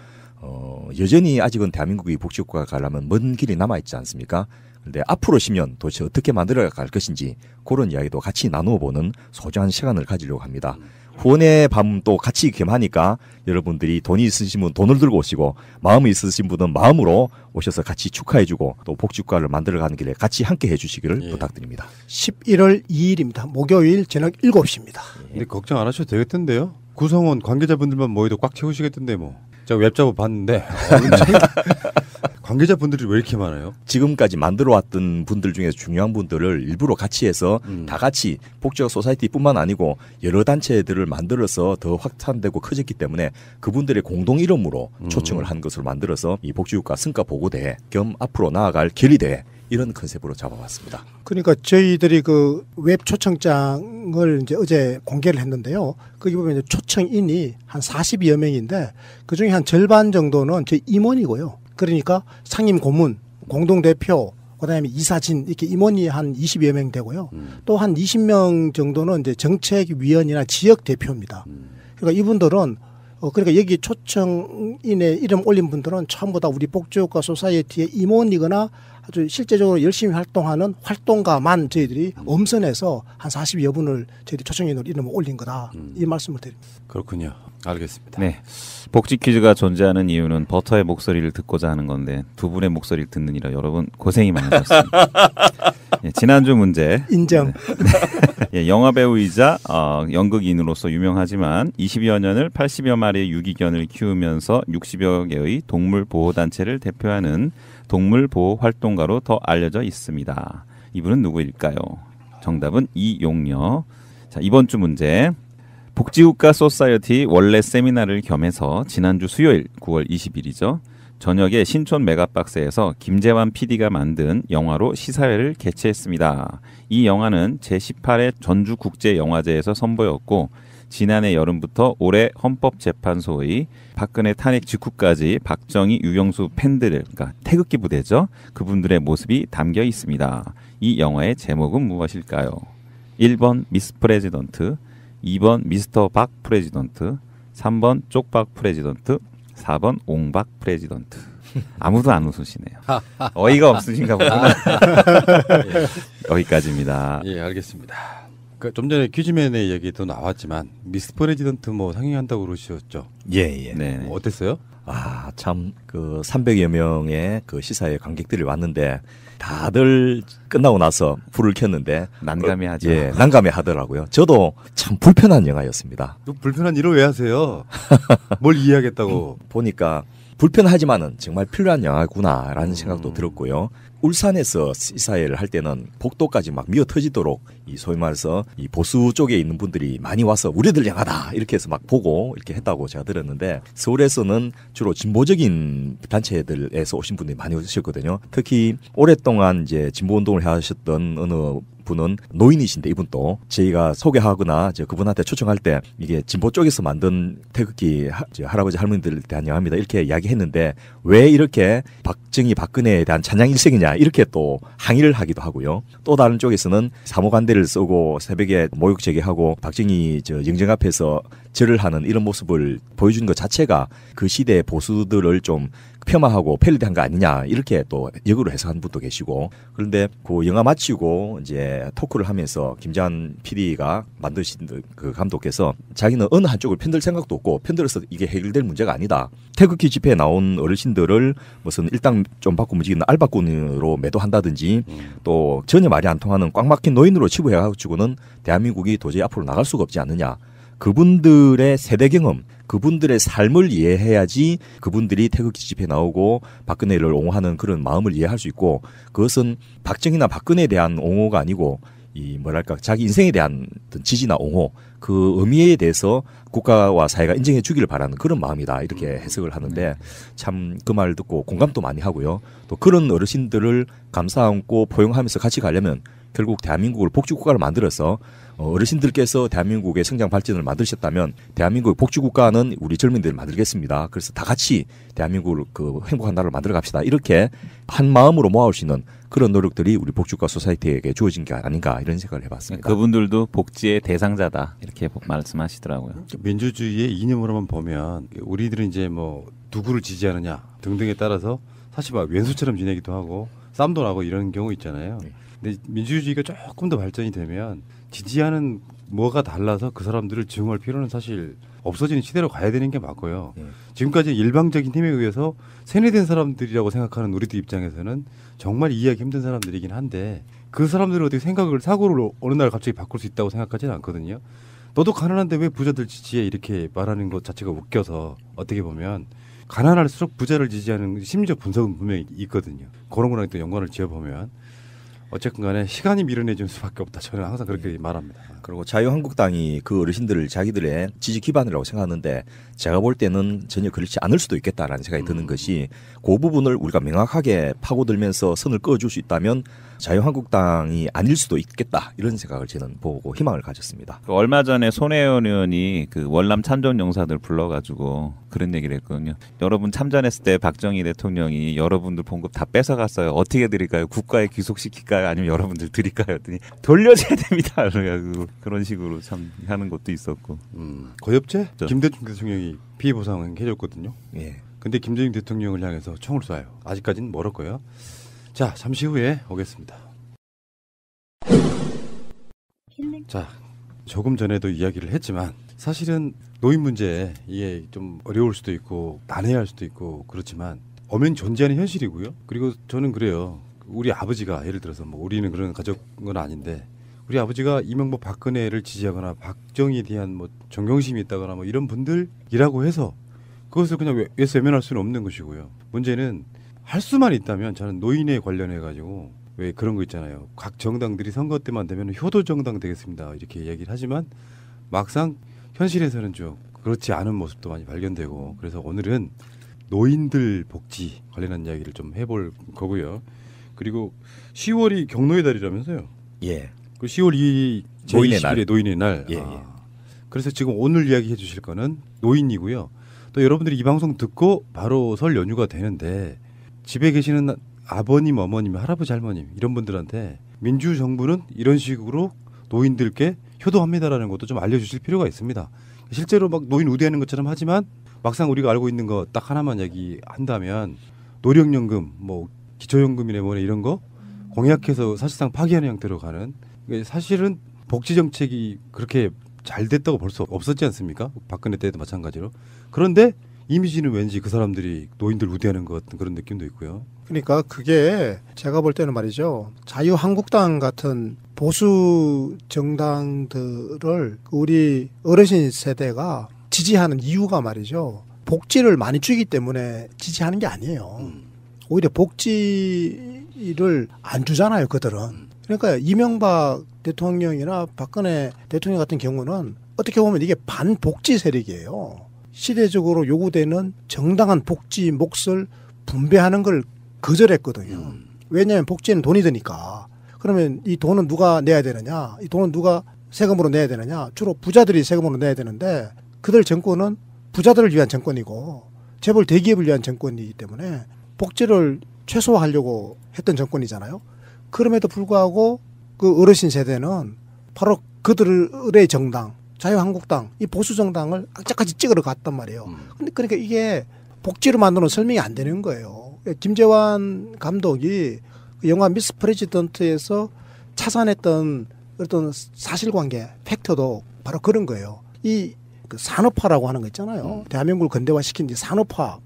J: 여전히 아직은 대한민국이 복지국가가 가려면 먼 길이 남아있지 않습니까? 그런데 앞으로 10년 도대체 어떻게 만들어갈 것인지 그런 이야기도 같이 나누어보는 소중한 시간을 가지려고 합니다. 후원의 밤도 같이 겸하니까 여러분들이 돈이 있으신 분 돈을 들고 오시고 마음이 있으신 분은 마음으로 오셔서 같이 축하해주고 또 복지국가를 만들어가는 길에 같이 함께 해주시기를 부탁드립니다.
I: 11월 2일입니다. 목요일 저녁 7시입니다.
G: 근데 걱정 안 하셔도 되겠던데요. 구성원 관계자분들만 모여도 꽉 채우시겠던데 뭐. 제가 웹잡을 봤는데 관계자분들이 왜 이렇게 많아요?
J: 지금까지 만들어왔던 분들 중에서 중요한 분들을 일부러 같이 해서 다 같이 복지국가 소사이어티뿐만 아니고 여러 단체들을 만들어서 더 확산되고 커졌기 때문에 그분들의 공동 이름으로 초청을 한 것으로 만들어서 이 복지국가 성과 보고대회 겸 앞으로 나아갈 결의대회 이런 컨셉으로 잡아봤습니다.
I: 그러니까 저희들이 그 웹 초청장을 이제 어제 공개를 했는데요. 거기 보면 이제 초청인이 한 40여 명인데 그 중에 한 절반 정도는 제 임원이고요. 그러니까 상임 고문, 공동대표, 그다음에 이사진 이렇게 임원이 한 20여 명 되고요. 또 한 20명 정도는 이제 정책위원이나 지역 대표입니다. 그러니까 이분들은 그러니까 여기 초청인의 이름 올린 분들은 전부 다 우리 복지국가 소사이어티의 임원이거나 아주 실제적으로 열심히 활동하는 활동가만 저희들이 엄선해서 한 40여 분을 저희들이 초청인으로 이름을 올린 거다. 이 말씀을 드립니다.
G: 그렇군요. 알겠습니다.
H: 네. 복지 퀴즈가 존재하는 이유는 버터의 목소리를 듣고자 하는 건데 두 분의 목소리를 듣느니라 여러분 고생이 많으셨습니다. 예, 지난주 문제.
I: 인정.
H: 예, 영화배우이자 연극인으로서 유명하지만 20여 년을 80여 마리의 유기견을 키우면서 60여 개의 동물보호단체를 대표하는 동물보호활동가로 더 알려져 있습니다. 이분은 누구일까요? 정답은 이용녀. 자, 이번 주 문제. 복지국가 소사이어티 원래 세미나를 겸해서 지난주 수요일 9월 20일이죠. 저녁에 신촌 메가박스에서 김재환 PD가 만든 영화로 시사회를 개최했습니다. 이 영화는 제18회 전주국제영화제에서 선보였고 지난해 여름부터 올해 헌법재판소의 박근혜 탄핵 직후까지 박정희, 유경수 팬들, 그러니까 태극기 부대죠. 그분들의 모습이 담겨 있습니다. 이 영화의 제목은 무엇일까요? 1번 미스 프레지던트, 2번 미스터 박 프레지던트, 3번 쪽박 프레지던트, 4번 옹박 프레지던트. 아무도 안 웃으시네요. 어이가 없으신가 보구나. 여기까지입니다.
G: 예, 알겠습니다. 좀 전에 퀴즈맨의 얘기도 나왔지만 미스 프레지던트 뭐 상영한다고 그러셨죠?
J: 예.
G: 네. 어땠어요?
J: 아, 참 그 300여 명의 그 시사회 관객들이 왔는데 다들 끝나고 나서 불을 켰는데
H: 난감해하죠.
J: 예, 난감해하더라고요. 저도 참 불편한 영화였습니다.
G: 불편한 일을 왜 하세요? 뭘 이해하겠다고?
J: 보니까 불편하지만은 정말 필요한 영화구나라는 생각도 들었고요. 울산에서 시사회를 할 때는 복도까지 막 미어 터지도록 이 소위 말해서 이 보수 쪽에 있는 분들이 많이 와서 우리들 양하다 이렇게 해서 막 보고 이렇게 했다고 제가 들었는데 서울에서는 주로 진보적인 단체들에서 오신 분들이 많이 오셨거든요. 특히 오랫동안 이제 진보 운동을 하셨던 어느 분은 노인이신데 이분도 저희가 소개하거나 그분한테 초청할 때 이게 진보 쪽에서 만든 태극기 할아버지 할머니들에 대한 영화입니다 이렇게 이야기했는데 왜 이렇게 박정희 박근혜에 대한 찬양 일색이냐 이렇게 또 항의를 하기도 하고요. 또 다른 쪽에서는 사모관대를 쓰고 새벽에 모욕 제기하고 박정희 영정 앞에서 절을 하는 이런 모습을 보여주는 것 자체가 그 시대의 보수들을 좀 폄하하고 패러디한 거 아니냐 이렇게 또 역으로 해석하는 분도 계시고 그런데 그 영화 마치고 이제 토크를 하면서 김재환 PD가 만드신 그 감독께서 자기는 어느 한쪽을 편들 생각도 없고 편들어서 이게 해결될 문제가 아니다. 태극기 집회에 나온 어르신들을 무슨 일당 좀 받고 움직이는 알바꾼으로 매도한다든지 또 전혀 말이 안 통하는 꽉 막힌 노인으로 치부해가지고는 대한민국이 도저히 앞으로 나갈 수가 없지 않느냐. 그분들의 세대 경험, 그분들의 삶을 이해해야지 그분들이 태극기 집회에 나오고 박근혜를 옹호하는 그런 마음을 이해할 수 있고 그것은 박정희나 박근혜에 대한 옹호가 아니고 이 뭐랄까 자기 인생에 대한 지지나 옹호 그 의미에 대해서 국가와 사회가 인정해 주기를 바라는 그런 마음이다 이렇게 해석을 하는데 참 그 말 듣고 공감도 많이 하고요. 또 그런 어르신들을 감사 안고 포용하면서 같이 가려면 결국 대한민국을 복지국가를 만들어서 어르신들께서 대한민국의 성장 발전을 만드셨다면 대한민국의 복지국가는 우리 젊은이들을 만들겠습니다. 그래서 다 같이 대한민국을 그 행복한 나라를 만들어 갑시다. 이렇게 한 마음으로 모아올 수 있는 그런 노력들이 우리 복지국가 소사이티에게 주어진 게 아닌가 이런 생각을 해봤습니다.
H: 그분들도 복지의 대상자다 이렇게 말씀하시더라고요.
G: 민주주의의 이념으로만 보면 우리들은 이제 뭐 누구를 지지하느냐 등등에 따라서 사실 막 왼수처럼 지내기도 하고 싸움도 나고 이런 경우 있잖아요. 근데 민주주의가 조금 더 발전이 되면 지지하는 뭐가 달라서 그 사람들을 증오할 필요는 사실 없어지는 시대로 가야 되는 게 맞고요. 지금까지 일방적인 힘에 의해서 세뇌된 사람들이라고 생각하는 우리들 입장에서는 정말 이해하기 힘든 사람들이긴 한데 그 사람들을 어떻게 사고를 어느 날 갑자기 바꿀 수 있다고 생각하지는 않거든요. 너도 가난한데 왜 부자들 지지해 이렇게 말하는 것 자체가 웃겨서 어떻게 보면 가난할수록 부자를 지지하는 심리적 분석은 분명히 있거든요. 그런 거랑 또 연관을 지어보면 어쨌든 간에 시간이 밀어내줄 수밖에 없다. 저는 항상 그렇게 말합니다.
J: 그리고 자유한국당이 그 어르신들을 자기들의 지지 기반이라고 생각하는데 제가 볼 때는 전혀 그렇지 않을 수도 있겠다라는 생각이 드는 것이 그 부분을 우리가 명확하게 파고들면서 선을 그어줄 수 있다면 자유한국당이 아닐 수도 있겠다 이런 생각을 저는 보고 희망을 가졌습니다.
H: 얼마 전에 손혜원 의원이 그 월남 참전 용사들 불러가지고 그런 얘기를 했거든요. 여러분 참전했을 때 박정희 대통령이 여러분들 봉급 다 뺏어갔어요. 어떻게 드릴까요? 국가에 귀속시킬까요? 아니면 여러분들 드릴까요? 했더니 돌려줘야 됩니다. 그래가지고 그런 식으로 참 하는 것도 있었고.
G: 고엽제? 김대중 대통령이 피해 보상 해줬거든요.
J: 예.
G: 근데 김대중 대통령을 향해서 총을 쏴요. 아직까지는 멀었고요. 자, 잠시 후에 오겠습니다. 자, 조금 전에도 이야기를 했지만 사실은 노인 문제 이게 좀 어려울 수도 있고 난해할 수도 있고 그렇지만 엄연히 존재하는 현실이고요. 그리고 저는 그래요. 우리 아버지가 예를 들어서 뭐 우리는 그런 가족은 아닌데 우리 아버지가 이명박 박근혜를 지지하거나 박정희에 대한 뭐 존경심이 있다거나 뭐 이런 분들이라고 해서 그것을 그냥 외면할 수는 없는 것이고요. 문제는 할 수만 있다면 저는 노인에 관련해 가지고 왜 그런 거 있잖아요. 각 정당들이 선거 때만 되면 효도 정당 되겠습니다. 이렇게 얘기를 하지만 막상 현실에서는 좀 그렇지 않은 모습도 많이 발견되고 그래서 오늘은 노인들 복지 관련한 이야기를 좀 해볼 거고요. 그리고 10월이 경로의 달이라면서요.
J: 예.
G: 그 10월 2일 제20일의 노인의 날.
J: 예, 예.
G: 그래서 지금 오늘 이야기해 주실 거는 노인이고요. 또 여러분들이 이 방송 듣고 바로 설 연휴가 되는데 집에 계시는 아버님, 어머님, 할아버지, 할머님 이런 분들한테 민주정부는 이런 식으로 노인들께 효도합니다라는 것도 좀 알려주실 필요가 있습니다. 실제로 막 노인 우대하는 것처럼 하지만 막상 우리가 알고 있는 거 딱 하나만 얘기한다면 노령연금, 뭐 기초연금이나 뭐네 이런 거 공약해서 사실상 파기하는 형태로 가는 사실은 복지정책이 그렇게 잘 됐다고 볼 수 없었지 않습니까? 박근혜 때도 마찬가지로. 그런데 이미지는 왠지 그 사람들이 노인들 우대하는 것 같은 그런 느낌도 있고요.
I: 그러니까 그게 제가 볼 때는 말이죠. 자유한국당 같은 보수 정당들을 우리 어르신 세대가 지지하는 이유가 말이죠. 복지를 많이 주기 때문에 지지하는 게 아니에요. 오히려 복지 일을 안 주잖아요, 그들은. 그러니까 이명박 대통령이나 박근혜 대통령 같은 경우는 어떻게 보면 이게 반복지 세력이에요. 시대적으로 요구되는 정당한 복지 몫을 분배하는 걸 거절했거든요. 왜냐하면 복지에는 돈이 드니까. 그러면 이 돈은 누가 내야 되느냐? 이 돈은 누가 세금으로 내야 되느냐? 주로 부자들이 세금으로 내야 되는데 그들 정권은 부자들을 위한 정권이고 재벌 대기업을 위한 정권이기 때문에 복지를 최소화하려고 했던 정권이잖아요. 그럼에도 불구하고 그 어르신 세대는 바로 그들의 정당, 자유한국당, 이 보수 정당을 악착같이 찍으러 갔단 말이에요. 근데 그러니까 이게 복지로 만드는 설명이 안 되는 거예요. 김재환 감독이 영화 미스 프레지던트에서 차산했던 어떤 사실관계, 팩터도 바로 그런 거예요. 이 그 산업화라고 하는 거 있잖아요. 대한민국을 근대화시킨 이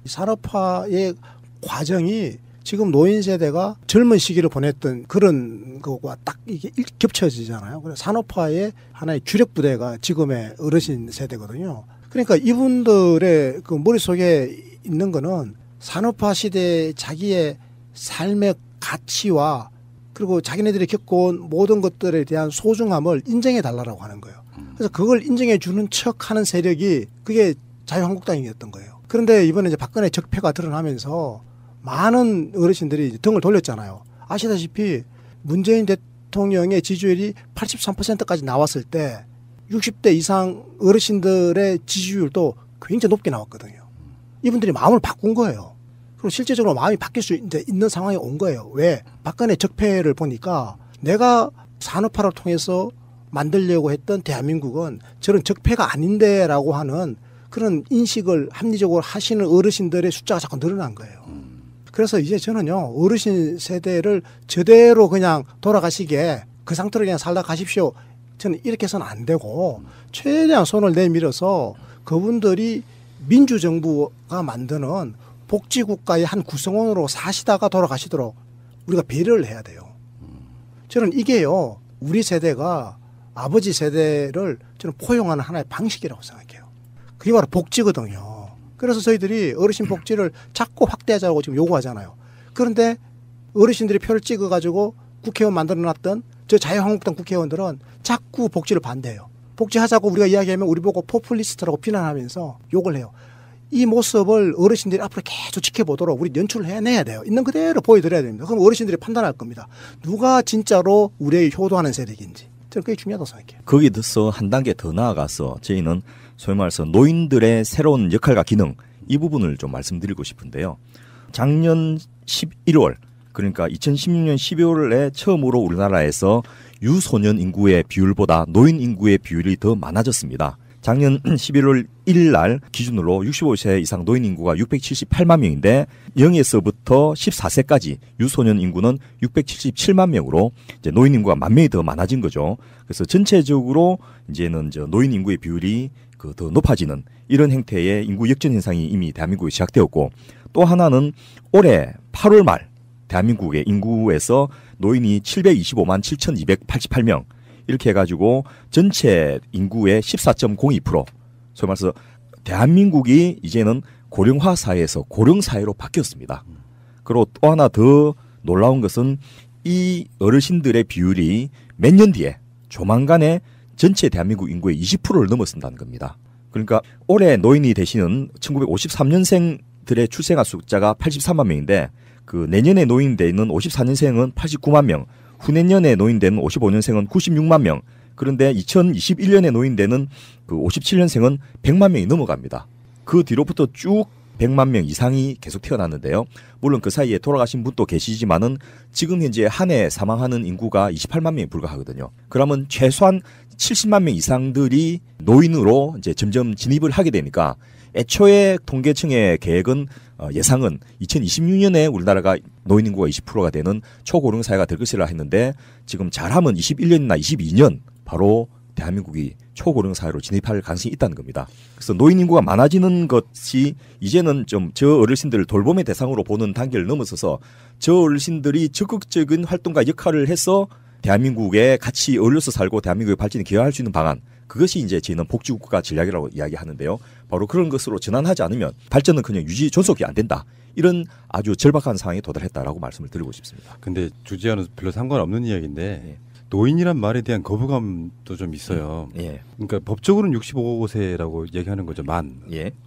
I: 산업화의 과정이 지금 노인 세대가 젊은 시기를 보냈던 그런 거와 딱 이게 겹쳐지잖아요. 그래서 산업화의 하나의 주력 부대가 지금의 어르신 세대거든요. 그러니까 이분들의 그 머릿속에 있는 거는 산업화 시대의 자기의 삶의 가치와 그리고 자기네들이 겪어온 모든 것들에 대한 소중함을 인정해 달라고 하는 거예요. 그래서 그걸 인정해 주는 척하는 세력이 그게 자유한국당이었던 거예요. 그런데 이번에 이제 박근혜 적폐가 드러나면서 많은 어르신들이 이제 등을 돌렸잖아요. 아시다시피 문재인 대통령의 지지율이 83%까지 나왔을 때 60대 이상 어르신들의 지지율도 굉장히 높게 나왔거든요. 이분들이 마음을 바꾼 거예요. 그리고 실제적으로 마음이 바뀔 수 이제 있는 상황이 온 거예요. 왜? 박근혜 적폐를 보니까 내가 산업화를 통해서 만들려고 했던 대한민국은 저런 적폐가 아닌데라고 하는 그런 인식을 합리적으로 하시는 어르신들의 숫자가 자꾸 늘어난 거예요. 그래서 이제 저는요, 어르신 세대를 저대로 그냥 돌아가시게 그 상태로 그냥 살다 가십시오. 저는 이렇게 해서는 안 되고 최대한 손을 내밀어서 그분들이 민주정부가 만드는 복지국가의 한 구성원으로 사시다가 돌아가시도록 우리가 배려를 해야 돼요. 저는 이게요, 우리 세대가 아버지 세대를 저는 포용하는 하나의 방식이라고 생각해요. 그게 바로 복지거든요. 그래서 저희들이 어르신 복지를 자꾸 확대하자고 지금 요구하잖아요. 그런데 어르신들이 표를 찍어가지고 국회의원 만들어놨던 저 자유한국당 국회의원들은 자꾸 복지를 반대해요. 복지하자고 우리가 이야기하면 우리 보고 포퓰리스트라고 비난하면서 욕을 해요. 이 모습을 어르신들이 앞으로 계속 지켜보도록 우리 연출을 해내야 돼요. 있는 그대로 보여드려야 됩니다. 그럼 어르신들이 판단할 겁니다. 누가 진짜로 우리에게 효도하는 세력인지. 저는 그게 중요하다고 생각해요.
J: 거기서 한 단계 더 나아가서 저희는 소위 말해서 노인들의 새로운 역할과 기능 이 부분을 좀 말씀드리고 싶은데요. 작년 11월 그러니까 2016년 12월에 처음으로 우리나라에서 유소년 인구의 비율보다 노인 인구의 비율이 더 많아졌습니다. 작년 11월 1일 날 기준으로 65세 이상 노인 인구가 678만 명인데 0에서부터 14세까지 유소년 인구는 677만 명으로 이제 노인 인구가 1만 명이 더 많아진 거죠. 그래서 전체적으로 이제는 노인 인구의 비율이 더 높아지는 이런 형태의 인구 역전 현상이 이미 대한민국에 시작되었고, 또 하나는 올해 8월 말 대한민국의 인구에서 노인이 725만 7,288명 이렇게 해가지고 전체 인구의 14.02% 소위 말해서 대한민국이 이제는 고령화 사회에서 고령 사회로 바뀌었습니다. 그리고 또 하나 더 놀라운 것은 이 어르신들의 비율이 몇 년 뒤에 조만간에 전체 대한민국 인구의 20%를 넘어선다는 겁니다. 그러니까 올해 노인이 되시는 1953년생들의 출생아 숫자가 83만 명인데 그 내년에 노인되는 54년생은 89만 명, 후내년에 노인되는 55년생은 96만 명, 그런데 2021년에 노인되는 그 57년생은 100만 명이 넘어갑니다. 그 뒤로부터 쭉 100만 명 이상이 계속 태어났는데요. 물론 그 사이에 돌아가신 분도 계시지만은 지금 현재 한 해 사망하는 인구가 28만 명에 불과하거든요. 그러면 최소한 70만 명 이상들이 노인으로 이제 점점 진입을 하게 되니까 애초에 통계청의 계획은 예상은 2026년에 우리나라가 노인 인구가 20%가 되는 초고령 사회가 될 것이라 했는데 지금 잘하면 21년이나 22년 바로 대한민국이 초고령 사회로 진입할 가능성이 있다는 겁니다. 그래서 노인 인구가 많아지는 것이 이제는 좀 저 어르신들을 돌봄의 대상으로 보는 단계를 넘어서서 저 어르신들이 적극적인 활동과 역할을 해서 대한민국에 같이 어울려서 살고 대한민국의 발전에 기여할 수 있는 방안, 그것이 이제 저희는 복지국가 전략이라고 이야기하는데요. 바로 그런 것으로 전환하지 않으면 발전은 그냥 유지 존속이 안 된다. 이런 아주 절박한 상황에 도달했다라고 말씀을 드리고 싶습니다.
G: 근데 주제와는 별로 상관없는 이야기인데 노인이란 말에 대한 거부감도 좀 있어요. 그러니까 법적으로는 65세라고 얘기하는 거죠. 만.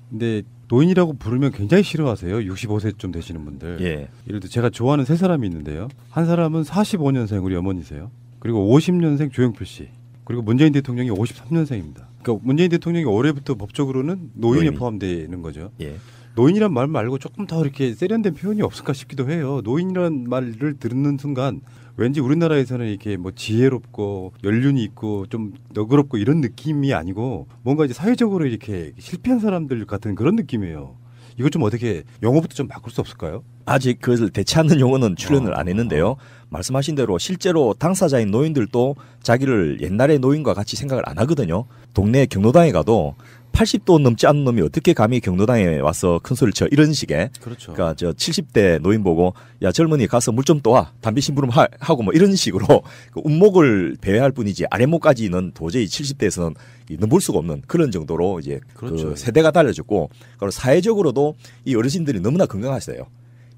G: 근데 노인이라고 부르면 굉장히 싫어하세요. 65세쯤 되시는 분들. 예를 들어 제가 좋아하는 세 사람이 있는데요. 한 사람은 45년생 우리 어머니세요. 그리고 50년생 조영필 씨. 그리고 문재인 대통령이 53년생입니다. 그러니까 문재인 대통령이 올해부터 법적으로는 노인에 포함되는 거죠. 노인이란 말 말고 조금 더 이렇게 세련된 표현이 없을까 싶기도 해요. 노인이란 말을 듣는 순간 왠지 우리나라에서는 이렇게 뭐 지혜롭고 연륜이 있고 좀 너그럽고 이런 느낌이 아니고 뭔가 이제 사회적으로 이렇게 실패한 사람들 같은 그런 느낌이에요. 이거 좀 어떻게 용어부터 좀 바꿀 수 없을까요?
J: 아직 그것을 대체하는 용어는 출연을 안 했는데요. 말씀하신 대로 실제로 당사자인 노인들도 자기를 옛날의 노인과 같이 생각을 안 하거든요. 동네 경로당에 가도 80도 넘지 않는 놈이 어떻게 감히 경로당에 와서 큰 소리를 쳐 이런 식의
G: 그렇죠.
J: 그러니까 저 70대 노인 보고 야 젊은이 가서 물 좀 떠와 담배 심부름 하고 뭐 이런 식으로 그 운목을 배회할 뿐이지 아랫목까지는 도저히 70대에서는 넘볼 수가 없는 그런 정도로 이제
G: 그렇죠.
J: 그 세대가 달라졌고 그리고 사회적으로도 이 어르신들이 너무나 건강하세요.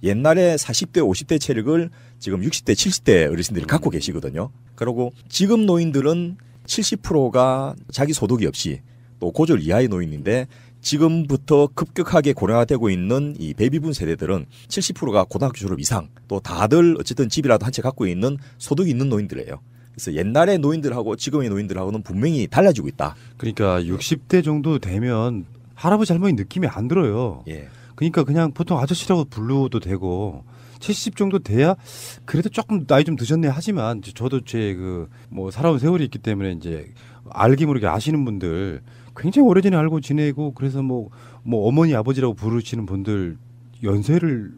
J: 옛날에 40대 50대 체력을 지금 60대 70대 어르신들이 갖고 계시거든요. 그리고 지금 노인들은 70%가 자기 소득이 없이 또 고졸 이하의 노인인데 지금부터 급격하게 고령화되고 있는 이 베이비붐 세대들은 70%가 고등학교 졸업 이상 또 다들 어쨌든 집이라도 한 채 갖고 있는 소득이 있는 노인들이에요. 그래서 옛날의 노인들하고 지금의 노인들하고는 분명히 달라지고 있다.
G: 그러니까 60대 정도 되면 할아버지 할머니 느낌이 안 들어요. 그러니까 그냥 보통 아저씨라고 불러도 되고 70 정도 돼야 그래도 조금 나이 좀 드셨네 하지만 저도 제 그 뭐 살아온 세월이 있기 때문에 이제 알게 모르게 아시는 분들 굉장히 오래전에 알고 지내고 그래서 뭐 어머니 아버지라고 부르시는 분들 연세를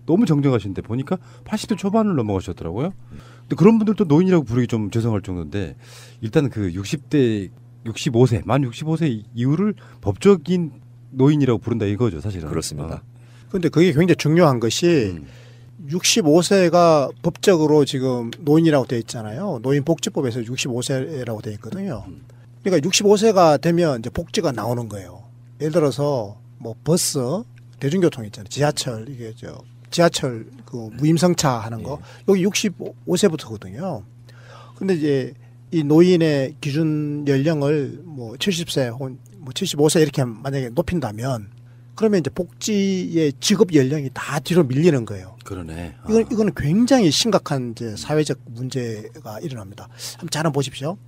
G: 너무 정정하시는데 보니까 80대 초반을 넘어가셨더라고요. 근데 그런 분들도 노인이라고 부르기 좀 죄송할 정도인데 일단 그 60대 65세 만 65세 이후를 법적인 노인이라고 부른다 이거죠 사실은.
J: 그렇습니다.
I: 그런데 그게 굉장히 중요한 것이 65세가 법적으로 지금 노인이라고 되어 있잖아요. 노인복지법에서 65세라고 되어 있거든요. 그러니까 65세가 되면 이제 복지가 나오는 거예요. 예를 들어서 뭐 버스, 대중교통 있잖아요. 지하철 이게 지하철 그 무임승차 하는 거 여기 65세부터거든요. 근데 이제 이 노인의 기준 연령을 뭐 70세 혹은 뭐 75세 이렇게 만약에 높인다면 그러면 이제 복지의 직업 연령이 다 뒤로 밀리는 거예요.
G: 그러네.
I: 이거는 굉장히 심각한 이제 사회적 문제가 일어납니다. 한번 잘 보십시오.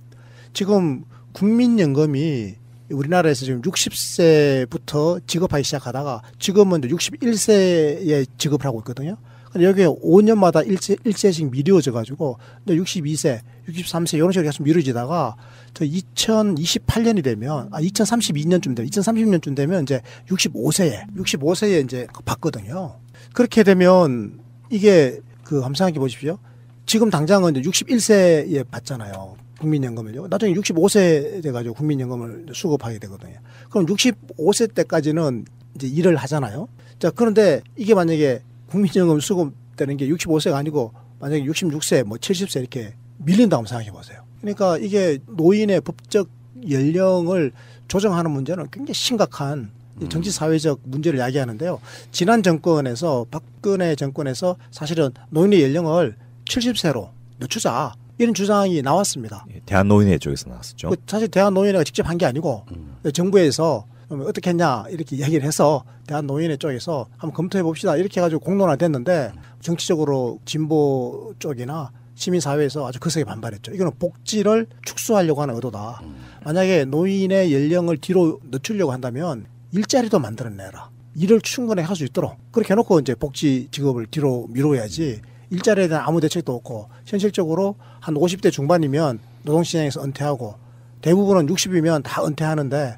I: 지금 국민연금이 우리나라에서 지금 60세부터 지급하기 시작하다가 지금은 61세에 지급을 하고 있거든요. 근데 여기에 5년마다 일제씩 미뤄져 가지고 62세, 63세 이런 식으로 계속 미뤄지다가 저 2028년이 되면 2032년쯤 되면 2030년쯤 되면 이제 65세에 이제 받거든요. 그렇게 되면 이게 그 한번 생각해 보십시오. 지금 당장은 이제 61세에 받잖아요. 국민연금을요. 나중에 65세 돼가지고 국민연금을 수급하게 되거든요. 그럼 65세 때까지는 이제 일을 하잖아요. 자, 그런데 이게 만약에 국민연금 수급되는 게 65세가 아니고 만약에 66세, 뭐 70세 이렇게 밀린다고 생각해 보세요. 그러니까 이게 노인의 법적 연령을 조정하는 문제는 굉장히 심각한 정치 사회적 문제를 야기하는데요. 지난 정권에서 박근혜 정권에서 사실은 노인의 연령을 70세로 늦추자 이런 주장이 나왔습니다.
J: 대한노인회 쪽에서 나왔었죠.
I: 사실 대한노인회가 직접 한 게 아니고 정부에서 어떻게 했냐 이렇게 이야기를 해서 대한노인회 쪽에서 한번 검토해 봅시다 이렇게 해가지고 공론화됐는데 정치적으로 진보 쪽이나 시민사회에서 아주 거세게 반발했죠. 이거는 복지를 축소하려고 하는 의도다. 만약에 노인의 연령을 뒤로 늦추려고 한다면 일자리도 만들어내라. 일을 충분히 할 수 있도록 그렇게 해놓고 이제 복지 직업을 뒤로 미뤄야지 일자리에 대한 아무 대책도 없고 현실적으로 한 50대 중반이면 노동시장에서 은퇴하고 대부분은 60이면 다 은퇴하는데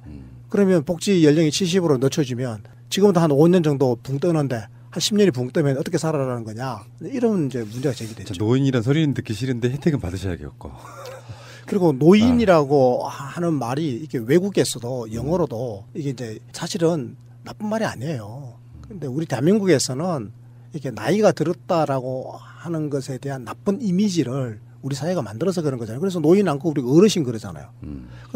I: 그러면 복지 연령이 70으로 늦춰지면 지금도 한 5년 정도 붕 뜨는데 한 10년이 붕 뜨면 어떻게 살아라는 거냐 이런 이제 문제가 제기됐죠.
G: 노인이란 소리는 듣기 싫은데 혜택은 받으셔야겠고.
I: 그리고 노인이라고 하는 말이 이게 외국에서도 영어로도 이게 이제 사실은 나쁜 말이 아니에요. 근데 우리 대한민국에서는 이렇게 나이가 들었다라고 하는 것에 대한 나쁜 이미지를 우리 사회가 만들어서 그런 거잖아요. 그래서 노인 않고 우리가 어르신 그러잖아요.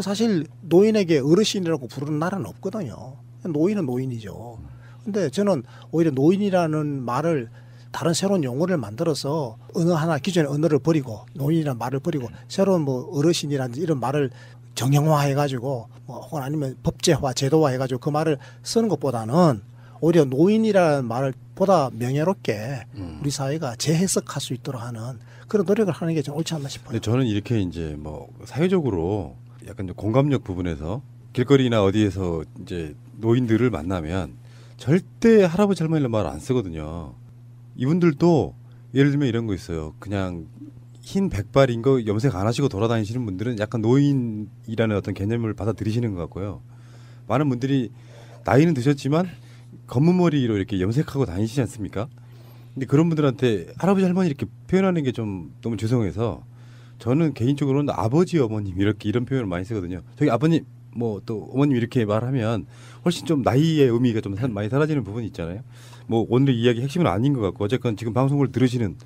I: 사실 노인에게 어르신이라고 부르는 나라는 없거든요. 노인은 노인이죠. 근데 저는 오히려 노인이라는 말을 다른 새로운 용어를 만들어서 언어 하나 기존의 언어를 버리고 노인이라는 말을 버리고 새로운 뭐 어르신이라든지 이런 말을 정형화해가지고 뭐 혹은 아니면 법제화, 제도화해가지고 그 말을 쓰는 것보다는 오히려 노인이라는 말을 보다 명예롭게 우리 사회가 재해석할 수 있도록 하는 그런 노력을 하는 게 좀 옳지 않나 싶어요.
G: 근데 저는 이렇게 이제 뭐 사회적으로 약간 공감력 부분에서 길거리나 어디에서 이제 노인들을 만나면 절대 할아버지 할머니를 말 안 쓰거든요. 이분들도 예를 들면 이런 거 있어요. 그냥 흰 백발인 거 염색 안 하시고 돌아다니시는 분들은 약간 노인이라는 어떤 개념을 받아들이시는 것 같고요. 많은 분들이 나이는 드셨지만 검은 머리로 이렇게 염색하고 다니시지 않습니까? 근데 그런 분들한테 할아버지 할머니 이렇게 표현하는 게 좀 너무 죄송해서 저는 개인적으로는 아버지 어머님 이렇게 이런 표현을 많이 쓰거든요. 저기 아버님 뭐 또 어머님 이렇게 말하면 훨씬 좀 나이의 의미가 좀 많이 사라지는 부분이 있잖아요. 뭐 오늘 이야기 핵심은 아닌 것 같고 어쨌건 지금 방송을 들으시는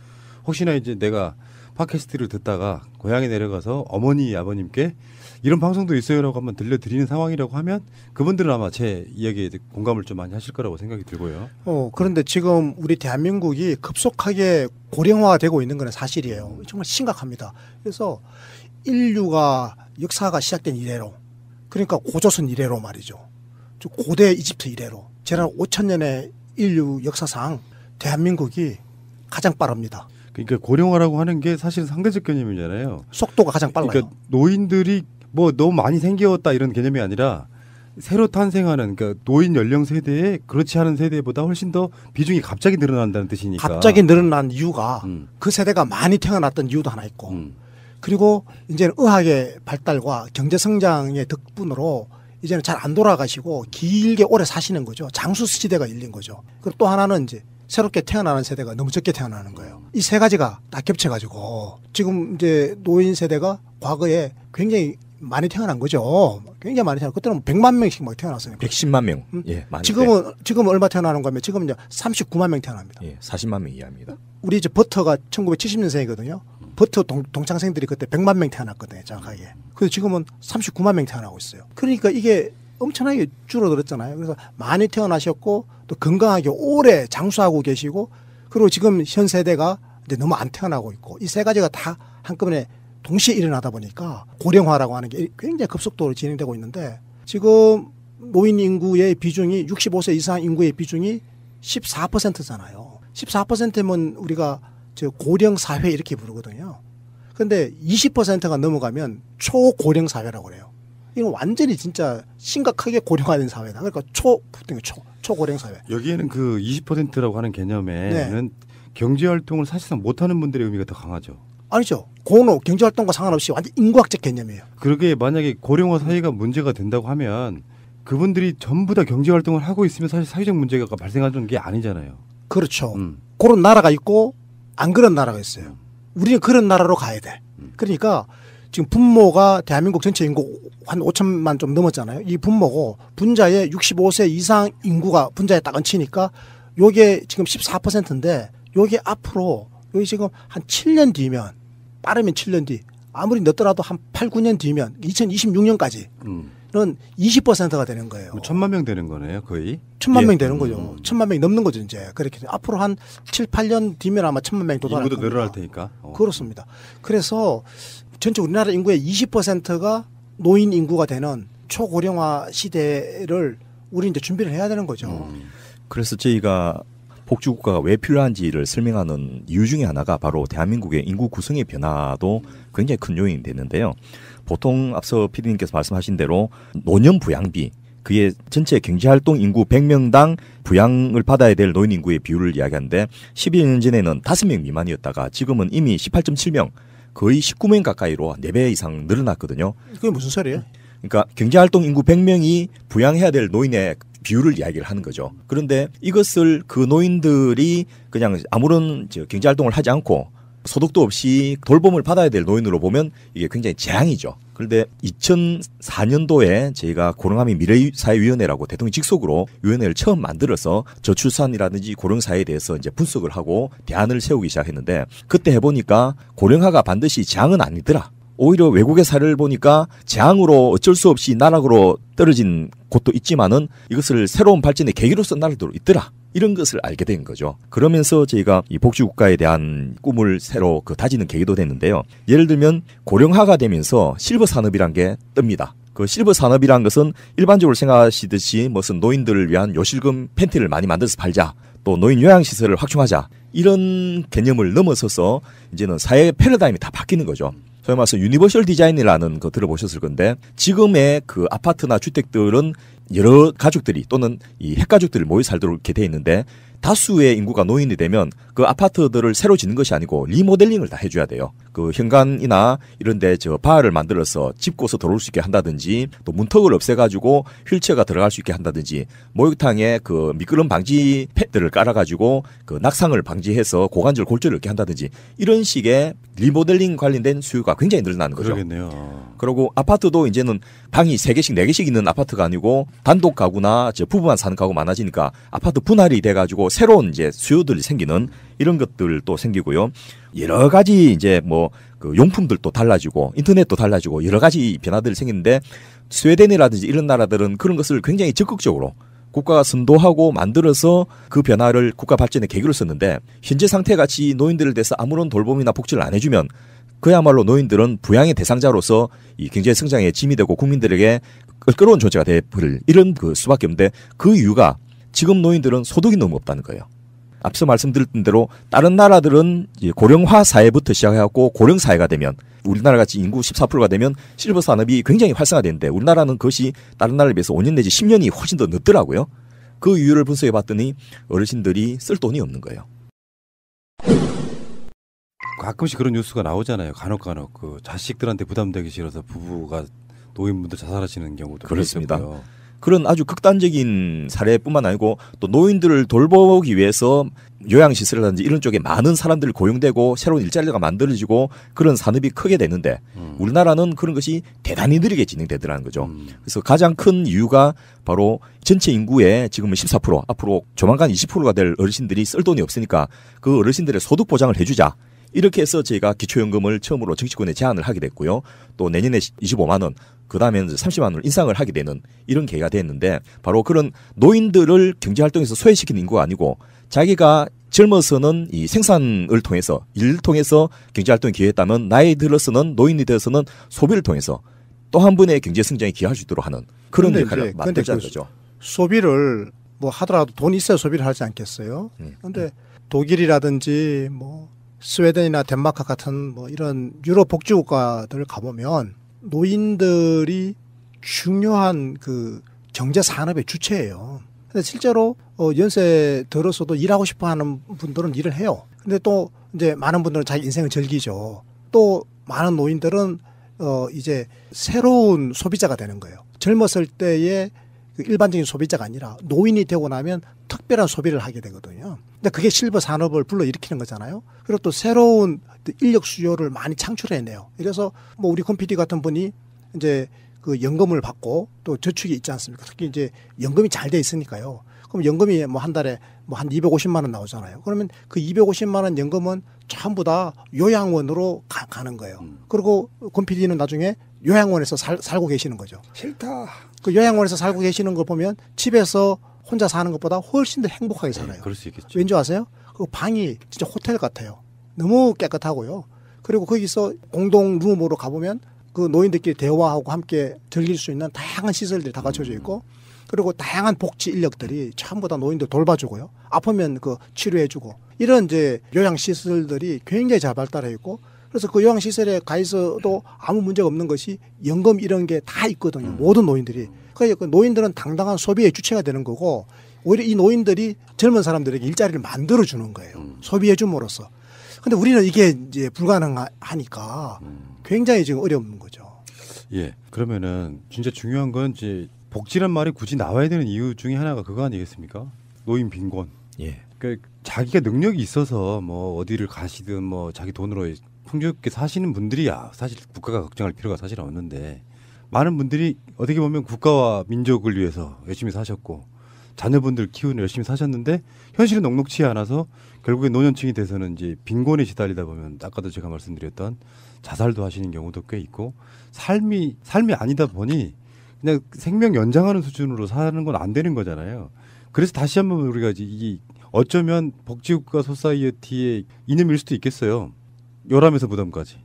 G: 혹시나 이제 내가 팟캐스트를 듣다가 고향에 내려가서 어머니 아버님께 이런 방송도 있어요라고 한번 들려드리는 상황이라고 하면 그분들은 아마 제 이야기에 공감을 좀 많이 하실 거라고 생각이 들고요.
I: 그런데 지금 우리 대한민국이 급속하게 고령화가 되고 있는 건 사실이에요. 정말 심각합니다. 그래서 인류가 역사가 시작된 이래로 그러니까 고조선 이래로 말이죠. 고대 이집트 이래로 지난 5,000년의 인류 역사상 대한민국이 가장 빠릅니다.
G: 그러니까 고령화라고 하는 게 사실 상대적 개념이잖아요.
I: 속도가 가장 빨라요.
G: 그러니까 노인들이 뭐 너무 많이 생겼다 이런 개념이 아니라 새로 탄생하는 그러니까 노인 연령 세대에 그렇지 않은 세대보다 훨씬 더 비중이 갑자기 늘어난다는 뜻이니까.
I: 갑자기 늘어난 이유가 그 세대가 많이 태어났던 이유도 하나 있고 그리고 이제는 의학의 발달과 경제 성장의 덕분으로 이제는 잘 안 돌아가시고 길게 오래 사시는 거죠. 장수 시대가 열린 거죠. 그리고 또 하나는 이제 새롭게 태어나는 세대가 너무 적게 태어나는 거예요. 이 세 가지가 다 겹쳐가지고 지금 이제 노인 세대가 과거에 굉장히 많이 태어난 거죠. 굉장히 많이 태어난. 그때는 100만 명씩 막 태어났으니까.
J: 110만 명. 예, 많이.
I: 지금은 얼마 태어나는 거면 지금 이제 39만 명 태어납니다.
J: 예, 40만 명 이하입니다.
I: 우리 이제 버터가 1970년생이거든요. 버터 동창생들이 그때 100만 명 태어났거든요, 정확하게. 그래서 지금은 39만 명 태어나고 있어요. 그러니까 이게 엄청나게 줄어들었잖아요. 그래서 많이 태어나셨고 또 건강하게 오래 장수하고 계시고 그리고 지금 현 세대가 이제 너무 안 태어나고 있고 이 세 가지가 다 한꺼번에 동시에 일어나다 보니까 고령화라고 하는 게 굉장히 급속도로 진행되고 있는데 지금 노인 인구의 비중이 65세 이상 인구의 비중이 14%잖아요. 14%면 우리가 저 고령 사회 이렇게 부르거든요. 그런데 20%가 넘어가면 초고령 사회라고 그래요. 이건 완전히 진짜 심각하게 고령화된 사회다. 그러니까 초고령 사회.
G: 여기에는 그 20%라고 하는 개념에는 경제활동을 사실상 못하는 분들의 의미가 더 강하죠.
I: 아니죠. 고노 경제활동과 상관없이 완전 인구학적 개념이에요.
G: 그러게 만약에 고령화 사회가 문제가 된다고 하면 그분들이 전부 다 경제활동을 하고 있으면 사실 사회적 문제가 발생하는 게 아니잖아요.
I: 그렇죠. 그런 나라가 있고 안 그런 나라가 있어요. 우리는 그런 나라로 가야 돼. 그러니까 지금 분모가 대한민국 전체 인구 한 5천만 좀 넘었잖아요. 이 분모고 분자의 65세 이상 인구가 분자에 딱 얹히니까 요게 지금 14%인데 요게 앞으로 여기 지금 한 7년 뒤면 빠르면 7년 뒤 아무리 늦더라도 한 8, 9년 뒤면 2026년까지는 20%가 되는 거예요.
G: 1,000만 명 되는 거네요, 거의.
I: 1,000만 명 되는 거죠. 1,000만 명이 넘는 거죠, 이제. 그렇게 앞으로 한 7, 8년 뒤면 아마 1,000만 명이 도달할 겁니다.
G: 인구도 늘어날 테니까.
I: 그렇습니다. 그래서 전체 우리나라 인구의 20%가 노인 인구가 되는 초고령화 시대를 우리 이제 준비를 해야 되는 거죠.
J: 그래서 저희가 복지국가가 왜 필요한지를 설명하는 이유 중에 하나가 바로 대한민국의 인구 구성의 변화도 굉장히 큰 요인이 되는데요. 보통 앞서 PD님께서 말씀하신 대로 노년 부양비, 그게 전체 경제활동 인구 100명당 부양을 받아야 될 노인 인구의 비율을 이야기하는데 12년 전에는 5명 미만이었다가 지금은 이미 18.7명, 거의 19명 가까이로 4배 이상 늘어났거든요.
I: 그게 무슨 소리예요?
J: 그러니까 경제활동 인구 100명이 부양해야 될 노인의 비율을 이야기를 하는 거죠. 그런데 이것을 그 노인들이 그냥 아무런 경제활동을 하지 않고 소득도 없이 돌봄을 받아야 될 노인으로 보면 이게 굉장히 재앙이죠. 그런데 2004년도에 저희가 고령화민 미래사회위원회라고 대통령 직속으로 위원회를 처음 만들어서 저출산이라든지 고령사회에 대해서 이제 분석을 하고 대안을 세우기 시작했는데 그때 해보니까 고령화가 반드시 재앙은 아니더라. 오히려 외국의 사례를 보니까 재앙으로 어쩔 수 없이 나락으로 떨어진 곳도 있지만은 이것을 새로운 발전의 계기로 쓴 나라도 있더라. 이런 것을 알게 된 거죠. 그러면서 저희가 이 복지국가에 대한 꿈을 새로 다지는 계기도 됐는데요. 예를 들면 고령화가 되면서 실버 산업이란 게 뜹니다. 그 실버 산업이란 것은 일반적으로 생각하시듯이 무슨 노인들을 위한 요실금 팬티를 많이 만들어서 팔자. 또 노인 요양시설을 확충하자. 이런 개념을 넘어서서 이제는 사회 패러다임이 다 바뀌는 거죠. 소위 말해서 유니버셜 디자인이라는 거 들어보셨을 건데 지금의 그 아파트나 주택들은 여러 가족들이 또는 이 핵가족들이 모여 살도록 이렇게 돼 있는데 다수의 인구가 노인이 되면 그 아파트들을 새로 짓는 것이 아니고 리모델링을 다 해줘야 돼요. 그 현관이나 이런데 바를 만들어서 짚고서 들어올 수 있게 한다든지 또 문턱을 없애가지고 휠체어가 들어갈 수 있게 한다든지 목욕탕에 그 미끄럼 방지 패드를 깔아가지고 그 낙상을 방지해서 고관절 골절을 얻게 한다든지 이런 식의 리모델링 관련된 수요가 굉장히 늘어나는 거죠.
G: 그러겠네요.
J: 그리고 아파트도 이제는 방이 3개씩 4개씩 있는 아파트가 아니고 단독 가구나 부부만 사는 가구 많아지니까 아파트 분할이 돼가지고 새로운 이제 수요들이 생기는 이런 것들도 생기고요. 여러 가지 이제 그 용품들도 달라지고 인터넷도 달라지고 여러 가지 변화들이 생기는데 스웨덴이라든지 이런 나라들은 그런 것을 굉장히 적극적으로 국가가 선도하고 만들어서 그 변화를 국가 발전의 계기로 썼는데 현재 상태같이 노인들에 대해서 아무런 돌봄이나 복지를 안 해주면 그야말로 노인들은 부양의 대상자로서 이 경제 성장의 짐이 되고 국민들에게 끌어온 존재가 되어버릴 이런 그 수밖에 없는데 그 이유가 지금 노인들은 소득이 너무 없다는 거예요. 앞서 말씀드렸던 대로 다른 나라들은 고령화 사회부터 시작해갖고 고령사회가 되면 우리나라 같이 인구 14%가 되면 실버 산업이 굉장히 활성화되는데 우리나라는 그것이 다른 나라에 비해서 5년 내지 10년이 훨씬 더 늦더라고요. 그 이유를 분석해 봤더니 어르신들이 쓸 돈이 없는 거예요.
G: 가끔씩 그런 뉴스가 나오잖아요. 간혹 그 자식들한테 부담되기 싫어서 부부가 노인분들 자살하시는 경우도
J: 그렇습니다.
G: 있고요.
J: 그런 아주 극단적인 사례뿐만 아니고 또 노인들을 돌보기 위해서 요양시설이라든지 이런 쪽에 많은 사람들이 고용되고 새로운 일자리가 만들어지고 그런 산업이 크게 되는데 우리나라는 그런 것이 대단히 느리게 진행되더라는 거죠. 그래서 가장 큰 이유가 바로 전체 인구의 지금은 14% 앞으로 조만간 20%가 될 어르신들이 쓸 돈이 없으니까 그 어르신들의 소득 보장을 해주자. 이렇게 해서 저희가 기초연금을 처음으로 정치권에 제안을 하게 됐고요. 또 내년에 25만 원, 그 다음에 30만 원을 인상을 하게 되는 이런 계기가 됐는데 바로 그런 노인들을 경제활동에서 소외시키는 인구가 아니고 자기가 젊어서는 이 생산을 통해서 일을 통해서 경제활동에 기여했다면 나이 들어서는 노인이 되어서는 소비를 통해서 또 한 번의 경제성장에 기여할 수 있도록 하는 그런 역할을 만들자는 거죠.
I: 소비를 하더라도 돈이 있어야 소비를 하지 않겠어요. 그런데 독일이라든지 스웨덴이나 덴마크 같은 이런 유럽 복지국가들 가보면 노인들이 중요한 그 경제 산업의 주체예요. 근데 실제로 연세 들어서도 일하고 싶어 하는 분들은 일을 해요. 근데 또 이제 많은 분들은 자기 인생을 즐기죠. 또 많은 노인들은 이제 새로운 소비자가 되는 거예요. 젊었을 때의 그 일반적인 소비자가 아니라 노인이 되고 나면 특별한 소비를 하게 되거든요. 근데 그게 실버 산업을 불러일으키는 거잖아요. 그리고 또 새로운 인력 수요를 많이 창출해내요. 이래서 우리 권 PD 같은 분이 이제 그 연금을 받고 또 저축이 있지 않습니까? 특히 이제 연금이 잘 돼 있으니까요. 그럼 연금이 한 달에 한 250만 원 나오잖아요. 그러면 그 250만 원 연금은 전부 다 요양원으로 가는 거예요. 그리고 권 PD는 나중에 요양원에서 살고 계시는 거죠.
K: 싫다.
I: 그 요양원에서 살고 계시는 걸 보면 집에서 혼자 사는 것보다 훨씬 더 행복하게 살아요.
G: 네, 그럴 수 있겠죠.
I: 왠지 아세요? 그 방이 진짜 호텔 같아요. 너무 깨끗하고요. 그리고 거기서 공동 룸으로 가보면 그 노인들끼리 대화하고 함께 즐길 수 있는 다양한 시설들이 다 갖춰져 있고 그리고 다양한 복지 인력들이 전부 다 노인들 돌봐주고요. 아프면 그 치료해주고 이런 이제 요양시설들이 굉장히 잘 발달해 있고 그래서 그 요양시설에 가 있어도 아무 문제가 없는 것이 연금 이런 게 다 있거든요. 모든 노인들이. 그러니까 노인들은 당당한 소비의 주체가 되는 거고 오히려 이 노인들이 젊은 사람들에게 일자리를 만들어주는 거예요. 소비해줌으로써. 근데 우리는 이게 이제 불가능하니까 굉장히 지금 어려운 거죠.
G: 예. 그러면은 진짜 중요한 건 이제 복지란 말이 굳이 나와야 되는 이유 중에 하나가 그거 아니겠습니까? 노인 빈곤.
J: 예.
G: 그러니까 자기가 능력이 있어서 뭐 어디를 가시든 뭐 자기 돈으로 풍족하게 사시는 분들이야 사실 국가가 걱정할 필요가 사실 없는데 많은 분들이 어떻게 보면 국가와 민족을 위해서 열심히 사셨고 자녀분들 키우는 열심히 사셨는데 현실은 녹록치 않아서 결국에 노년층이 돼서는 이제 빈곤에 시달리다 보면 아까도 제가 말씀드렸던 자살도 하시는 경우도 꽤 있고 삶이 아니다 보니 그냥 생명 연장하는 수준으로 사는 건 안 되는 거잖아요. 그래서 다시 한번 우리가 이 어쩌면 복지국가 소사이어티의 이념일 수도 있겠어요. 요람에서 무덤까지.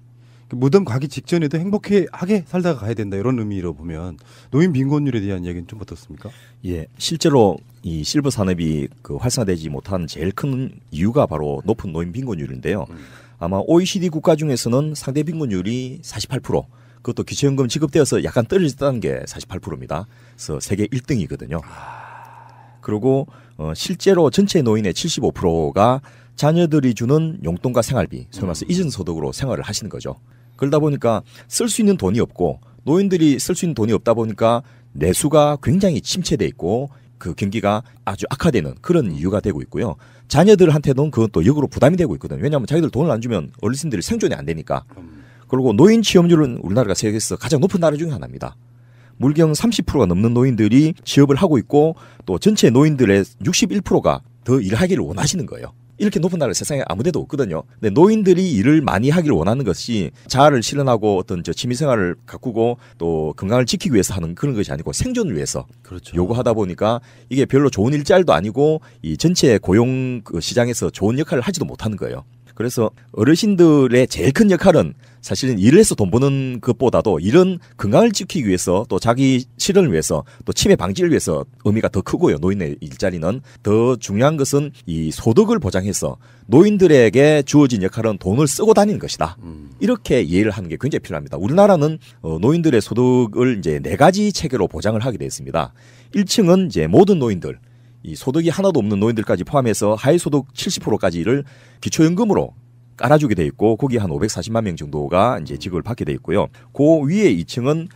G: 무덤 가기 직전에도 행복하게 살다가 가야 된다 이런 의미로 보면 노인 빈곤율에 대한 이야기는 좀 어떻습니까?
J: 예, 실제로 이 실버 산업이 그 활성화되지 못한 제일 큰 이유가 바로 높은 노인 빈곤율인데요. 아마 OECD 국가 중에서는 상대 빈곤율이 48%, 그것도 기초연금 지급되어서 약간 떨어졌다는 게 48%입니다. 그래서 세계 1등이거든요. 그리고 실제로 전체 노인의 75%가 자녀들이 주는 용돈과 생활비, 소위 말해서 이전 소득으로 생활을 하시는 거죠. 그러다 보니까 쓸 수 있는 돈이 없고 노인들이 쓸 수 있는 돈이 없다 보니까 내수가 굉장히 침체돼 있고 그 경기가 아주 악화되는 그런 이유가 되고 있고요. 자녀들한테는 그건 또 역으로 부담이 되고 있거든요. 왜냐하면 자기들 돈을 안 주면 어르신들이 생존이 안 되니까. 그리고 노인 취업률은 우리나라가 세계에서 가장 높은 나라 중에 하나입니다. 물경 30%가 넘는 노인들이 취업을 하고 있고 또 전체 노인들의 61%가 더 일하기를 원하시는 거예요. 이렇게 높은 나라 세상에 아무데도 없거든요. 근데 노인들이 일을 많이 하기를 원하는 것이 자아를 실현하고 어떤 취미생활을 가꾸고 또 건강을 지키기 위해서 하는 그런 것이 아니고 생존을 위해서
G: 그렇죠.
J: 요구하다 보니까 이게 별로 좋은 일자리도 아니고 이 전체 고용 그 시장에서 좋은 역할을 하지도 못하는 거예요. 그래서 어르신들의 제일 큰 역할은 사실은 일을 해서 돈 버는 것보다도 이런 건강을 지키기 위해서 또 자기 실현을 위해서 또 치매 방지를 위해서 의미가 더 크고요. 노인의 일자리는 더 중요한 것은 이 소득을 보장해서 노인들에게 주어진 역할은 돈을 쓰고 다니는 것이다. 이렇게 이해를 하는 게 굉장히 필요합니다. 우리나라는 노인들의 소득을 이제 4가지 체계로 보장을 하게 되어 있습니다. 1층은 이제 모든 노인들 이 소득이 하나도 없는 노인들까지 포함해서 하위소득 70%까지를 기초연금으로 깔아주게 돼 있고 거기 한 540만 명 정도가 이제 지급을 받게 돼 있고요. 그 위에 2층은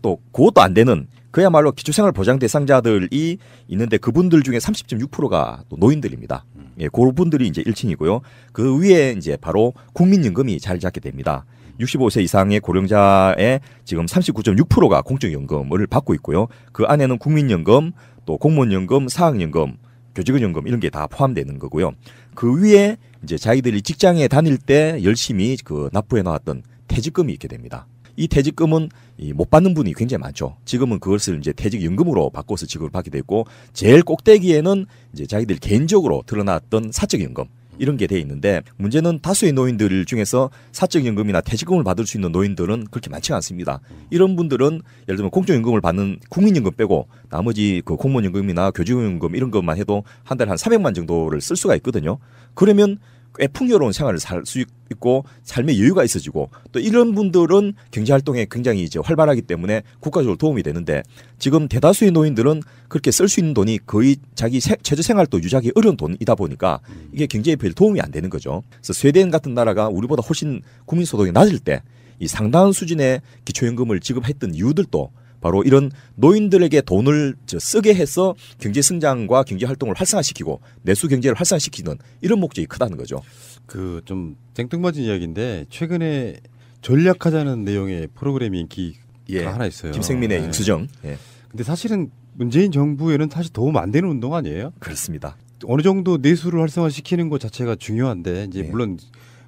J: 또 그것도 안 되는 그야말로 기초생활 보장 대상자들이 있는데 그분들 중에 30.6%가 또 노인들입니다. 예, 그분들이 이제 1층이고요. 그 위에 이제 바로 국민연금이 자리 잡게 됩니다. 65세 이상의 고령자의 지금 39.6%가 공적연금을 받고 있고요. 그 안에는 국민연금, 또 공무원연금, 사학연금, 교직원연금 이런 게 다 포함되는 거고요. 그 위에 이제 자기들이 직장에 다닐 때 열심히 그 납부해 놨던 퇴직금이 있게 됩니다. 이 퇴직금은 못 받는 분이 굉장히 많죠. 지금은 그것을 이제 퇴직연금으로 바꿔서 지급을 받게 됐고 제일 꼭대기에는 이제 자기들 개인적으로 드러났던 사적연금 이런 게 돼 있는데 문제는 다수의 노인들 중에서 사적연금이나 퇴직금을 받을 수 있는 노인들은 그렇게 많지 않습니다. 이런 분들은 예를 들면 공적연금을 받는 국민연금 빼고 나머지 그 공무원연금이나 교직원연금 이런 것만 해도 한 달에 한 300만 정도를 쓸 수가 있거든요. 그러면 꽤 풍요로운 생활을 살 수 있고 삶의 여유가 있어지고 또 이런 분들은 경제활동에 굉장히 이제 활발하기 때문에 국가적으로 도움이 되는데 지금 대다수의 노인들은 그렇게 쓸 수 있는 돈이 거의 자기 최저생활도 유지하기 어려운 돈이다 보니까 이게 경제에 별 도움이 안 되는 거죠. 그래서 스웨덴 같은 나라가 우리보다 훨씬 국민소득이 낮을 때 이 상당한 수준의 기초연금을 지급했던 이유들도 바로 이런 노인들에게 돈을 쓰게 해서 경제 성장과 경제 활동을 활성화시키고 내수 경제를 활성화시키는 이런 목적이 크다는 거죠.
G: 그 좀 생뚱맞은 이야기인데 최근에 전략하자는 내용의 프로그램이 인기가 하나 있어요.
J: 김생민의 영수증. 예.
G: 근데 사실은 문재인 정부에는 사실 도움 안 되는 운동 아니에요?
J: 그렇습니다.
G: 어느 정도 내수를 활성화시키는 것 자체가 중요한데 이제 물론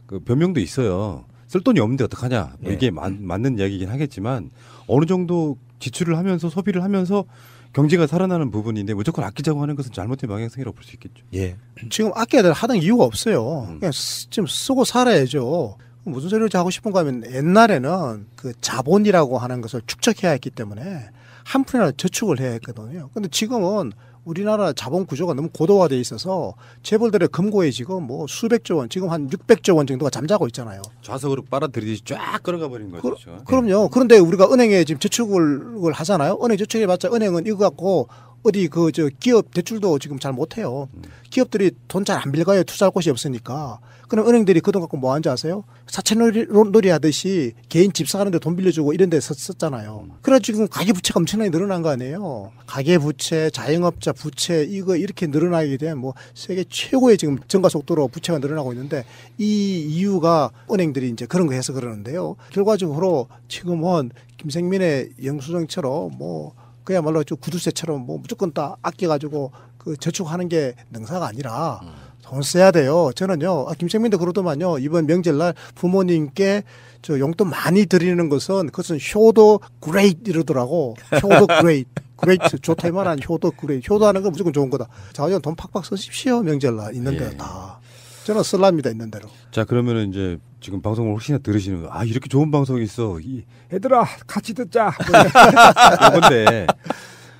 G: 그 변명도 있어요. 쓸 돈이 없는데 어떡하냐. 뭐 이게 맞는 이야기이긴 하겠지만 어느 정도 지출을 하면서 소비를 하면서 경제가 살아나는 부분인데 무조건 아끼자고 하는 것은 잘못된 방향성이라고 볼 수 있겠죠.
I: 예. 지금 아껴야 하는 이유가 없어요. 그냥 지금 쓰고 살아야죠. 무슨 소리를 하고 싶은가 하면 옛날에는 그 자본이라고 하는 것을 축적해야 했기 때문에 한 푼이라도 저축을 해야 했거든요. 근데 지금은 우리나라 자본 구조가 너무 고도화돼 있어서 재벌들의 금고에 지금 뭐 수백조 원, 지금 한 600조 원 정도가 잠자고 있잖아요.
G: 좌석으로 빨아들이듯이 쫙 끌어가 버린 거죠.
I: 그럼요. 그런데 우리가 은행에 지금 저축을 하잖아요. 은행 저축해봤자 은행은 이거 갖고 어디 기업 대출도 지금 잘 못해요. 기업들이 돈 잘 안 빌려가요. 투자할 곳이 없으니까. 그럼 은행들이 그 돈 갖고 뭐 하는지 아세요? 사채놀이 하듯이 개인 집 사가는데 돈 빌려주고 이런 데 썼잖아요. 그래서 지금 가계부채가 엄청나게 늘어난 거 아니에요. 가계부채, 자영업자 부채 이거 이렇게 늘어나게 되면 뭐 세계 최고의 지금 증가 속도로 부채가 늘어나고 있는데 이 이유가 은행들이 이제 그런 거 해서 그러는데요. 결과적으로 지금은 김생민의 영수증처럼 뭐 그야말로 구두쇠처럼 뭐 무조건 다 아껴가지고 그 저축하는 게 능사가 아니라 돈 써야 돼요. 저는요, 김생민도 그러더만요. 이번 명절날 부모님께 용돈 많이 드리는 그것은 효도 그레이트 이러더라고. 효도 그레이트. 그레이트 좋다 이 말 아니야. 효도 그레이트. 효도하는 건 무조건 좋은 거다. 자, 돈 팍팍 쓰십시오. 명절날 있는 대로 다. 저는 쓸랍니다. 있는 대로.
G: 자, 그러면은 이제 지금 방송을 혹시나 들으시는 거, 이렇게 좋은 방송이 있어. 얘들아, 같이 듣자. 그런데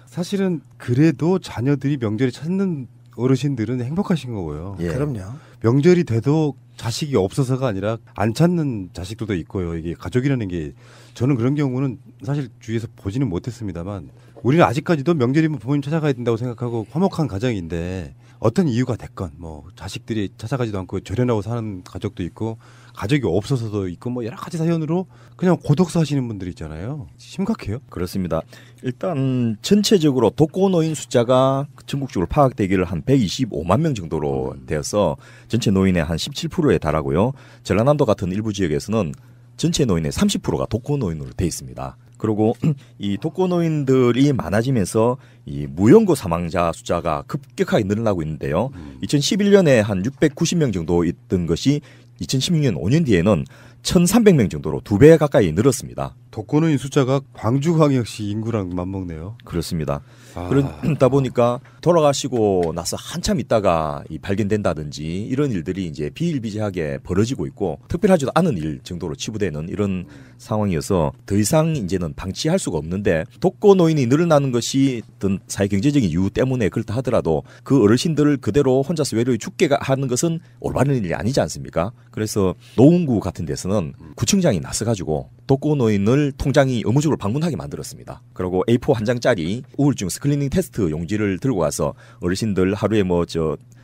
G: 사실은 그래도 자녀들이 명절에 찾는 어르신들은 행복하신 거고요.
I: 예. 그럼요.
G: 명절이 돼도 자식이 없어서가 아니라 안 찾는 자식들도 있고요. 이게 가족이라는 게 저는 그런 경우는 사실 주위에서 보지는 못했습니다만 우리는 아직까지도 명절이면 부모님 찾아가야 된다고 생각하고 화목한 가정인데 어떤 이유가 됐건 뭐 자식들이 찾아가지도 않고 절연하고 사는 가족도 있고 가족이 없어서도 있고 뭐 여러 가지 사연으로 그냥 고독사 하시는 분들이 있잖아요. 심각해요.
J: 그렇습니다. 일단 전체적으로 독거노인 숫자가 전국적으로 파악되기를 한 125만 명 정도로 되어서 전체 노인의 한 17%에 달하고요. 전라남도 같은 일부 지역에서는 전체 노인의 30%가 독거노인으로 돼 있습니다. 그리고 이 독거노인들이 많아지면서 이 무연고 사망자 숫자가 급격하게 늘어나고 있는데요. 2011년에 한 690명 정도 있던 것이 2016년 5년 뒤에는 1,300명 정도로 2배 가까이 늘었습니다.
G: 독거노인 숫자가 광주광역시 인구랑 맞먹네요.
J: 그렇습니다. 그러다 보니까 돌아가시고 나서 한참 있다가 발견된다든지 이런 일들이 이제 비일비재하게 벌어지고 있고 특별하지도 않은 일 정도로 치부되는 이런 상황이어서 더 이상 이제는 방치할 수가 없는데 독거노인이 늘어나는 것이 어떤 사회경제적인 이유 때문에 그렇다 하더라도 그 어르신들을 그대로 혼자서 외로이 죽게 하는 것은 올바른 일이 아니지 않습니까? 그래서 노원구 같은 데서는 구청장이 나서가지고 독거노인을 통장이 의무적으로 방문하게 만들었습니다. 그리고 A4 한 장짜리 우울증 스크리닝 테스트 용지를 들고 와서 어르신들 하루에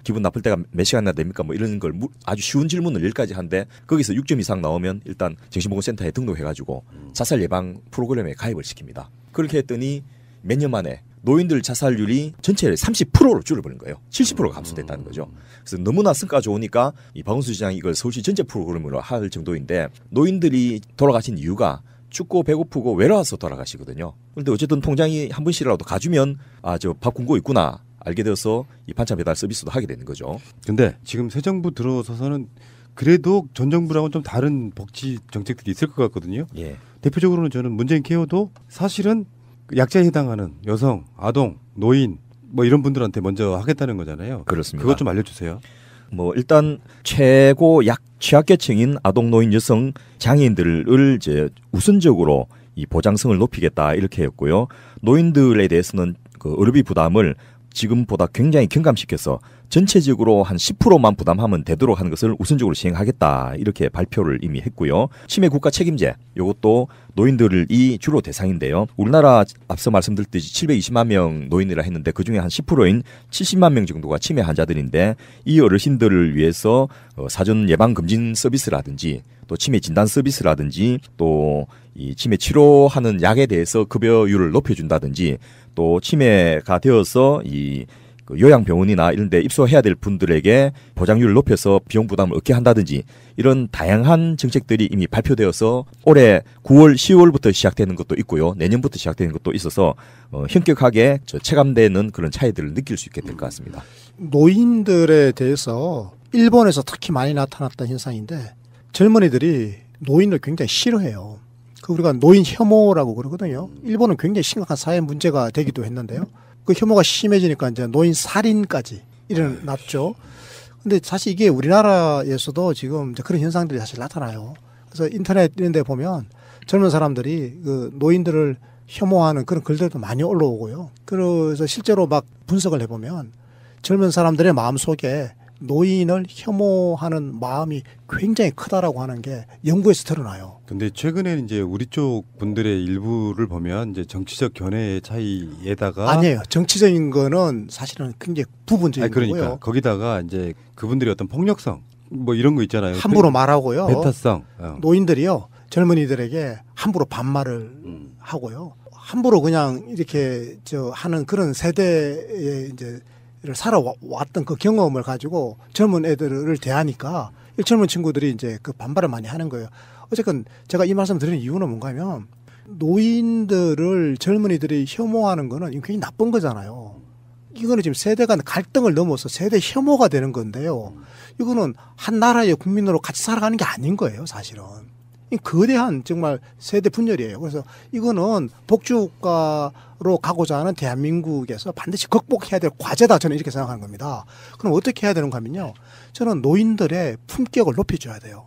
J: 기분 나쁠 때가 몇 시간이나 됩니까? 뭐 이런 걸 아주 쉬운 질문을 10가지 한데 거기서 6점 이상 나오면 일단 정신보건센터에 등록해가지고 자살 예방 프로그램에 가입을 시킵니다. 그렇게 했더니 몇 년 만에 노인들 자살률이 전체의 30%로 줄어버린 거예요. 70%가 감소됐다는 거죠. 그래서 너무나 성과 좋으니까 이 박원순 시장이 이걸 서울시 전체 프로그램으로 할 정도인데 노인들이 돌아가신 이유가 춥고 배고프고 외로워서 돌아가시거든요. 그런데 어쨌든 통장이 한 번씩이라도 가주면 저 밥 굶고 있구나 알게 되어서 이 반찬 배달 서비스도 하게 되는 거죠.
G: 근데 지금 새 정부 들어서서는 그래도 전 정부랑은 좀 다른 복지 정책들이 있을 것 같거든요.
J: 예.
G: 대표적으로는 저는 문재인 케어도 사실은 약자에 해당하는 여성, 아동, 노인 뭐 이런 분들한테 먼저 하겠다는 거잖아요.
J: 그렇습니다.
G: 그것 좀 알려주세요.
J: 일단 최고 취약계층인 아동, 노인, 여성, 장애인들을 이제 우선적으로 이 보장성을 높이겠다 이렇게 했고요. 노인들에 대해서는 그 의료비 부담을 지금보다 굉장히 경감시켜서 전체적으로 한 10%만 부담하면 되도록 하는 것을 우선적으로 시행하겠다 이렇게 발표를 이미 했고요. 치매 국가 책임제 이것도 노인들이 주로 대상인데요. 우리나라 앞서 말씀드렸듯이 720만 명 노인이라 했는데 그중에 한 10%인 70만 명 정도가 치매 환자들인데 이 어르신들을 위해서 사전 예방 검진 서비스라든지 또 치매 진단 서비스라든지 또 이 치매 치료하는 약에 대해서 급여율을 높여준다든지 또 치매가 되어서 그 요양병원이나 이런 데 입소해야 될 분들에게 보장률을 높여서 비용 부담을 얻게 한다든지 이런 다양한 정책들이 이미 발표되어서 올해 9월, 10월부터 시작되는 것도 있고요. 내년부터 시작되는 것도 있어서 현격하게 체감되는 그런 차이들을 느낄 수 있게 될 것 같습니다.
I: 노인들에 대해서 일본에서 특히 많이 나타났던 현상인데 젊은이들이 노인을 굉장히 싫어해요. 우리가 노인 혐오라고 그러거든요. 일본은 굉장히 심각한 사회 문제가 되기도 했는데요. 그 혐오가 심해지니까 이제 노인 살인까지 일어났죠. 근데 사실 이게 우리나라에서도 지금 이제 그런 현상들이 사실 나타나요. 그래서 인터넷 이런 데 보면 젊은 사람들이 그 노인들을 혐오하는 그런 글들도 많이 올라오고요. 그래서 실제로 막 분석을 해보면 젊은 사람들의 마음속에 노인을 혐오하는 마음이 굉장히 크다라고 하는 게 연구에서 드러나요.
G: 근데 최근에는 이제 우리 쪽 분들의 일부를 보면 이제 정치적 견해의 차이에다가
I: 아니에요. 정치적인 거는 사실은 굉장히 부분적인
G: 그러니까
I: 거고요.
G: 거기다가 이제 그분들의 어떤 폭력성 뭐 이런 거 있잖아요.
I: 함부로 말하고요.
G: 배타성.
I: 노인들이요. 젊은이들에게 함부로 반말을 하고요. 함부로 그냥 이렇게 하는 그런 세대에 이제 살아왔던 그 경험을 가지고 젊은 애들을 대하니까 젊은 친구들이 이제 그 반발을 많이 하는 거예요. 어쨌든 제가 이 말씀 드리는 이유는 뭔가 하면 노인들을 젊은이들이 혐오하는 거는 굉장히 나쁜 거잖아요. 이거는 지금 세대 간 갈등을 넘어서 세대 혐오가 되는 건데요. 이거는 한 나라의 국민으로 같이 살아가는 게 아닌 거예요, 사실은. 거대한 정말 세대 분열이에요. 그래서 이거는 복지국가로 가고자 하는 대한민국에서 반드시 극복해야 될 과제다, 저는 이렇게 생각하는 겁니다. 그럼 어떻게 해야 되는가 하면요. 저는 노인들의 품격을 높여줘야 돼요.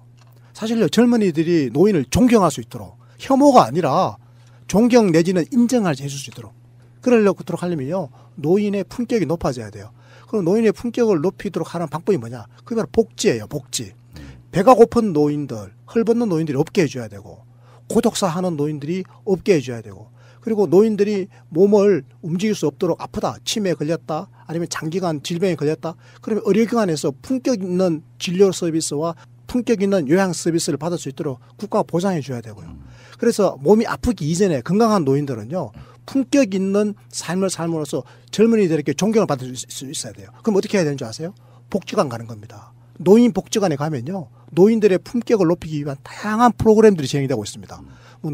I: 사실요, 젊은이들이 노인을 존경할 수 있도록, 혐오가 아니라 존경 내지는 인정을 해줄 수 있도록, 그러도록 하려면요, 노인의 품격이 높아져야 돼요. 그럼 노인의 품격을 높이도록 하는 방법이 뭐냐? 그게 바로 복지예요, 복지. 배가 고픈 노인들, 헐벗는 노인들이 없게 해줘야 되고, 고독사하는 노인들이 없게 해줘야 되고, 그리고 노인들이 몸을 움직일 수 없도록 아프다, 치매에 걸렸다, 아니면 장기간 질병에 걸렸다, 그러면 의료기관에서 품격 있는 진료 서비스와 품격 있는 요양 서비스를 받을 수 있도록 국가가 보장해 줘야 되고요. 그래서 몸이 아프기 이전에 건강한 노인들은요, 품격 있는 삶을 삶으로써 젊은이들에게 존경을 받을 수 있어야 돼요. 그럼 어떻게 해야 되는 줄 아세요? 복지관 가는 겁니다. 노인 복지관에 가면요, 노인들의 품격을 높이기 위한 다양한 프로그램들이 진행이 되고 있습니다.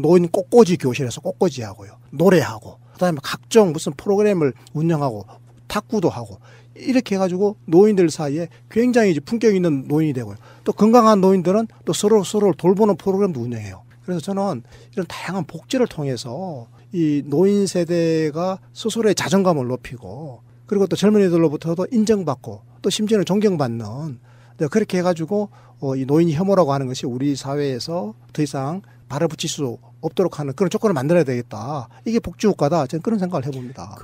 I: 노인 꽃꽂이 교실에서 꽃꽂이 하고요, 노래하고, 그다음에 각종 무슨 프로그램을 운영하고, 탁구도 하고, 이렇게 해가지고 노인들 사이에 굉장히 이제 품격 있는 노인이 되고요. 또 건강한 노인들은 또 서로를 돌보는 프로그램도 운영해요. 그래서 저는 이런 다양한 복지를 통해서 이 노인 세대가 스스로의 자존감을 높이고, 그리고 또 젊은이들로부터도 인정받고, 또 심지어는 존경받는, 그렇게 해가지고 이 노인 혐오라고 하는 것이 우리 사회에서 더 이상 발을 붙일 수 없도록 하는 그런 조건을 만들어야 되겠다. 이게 복지국가다. 저는 그런 생각을 해봅니다.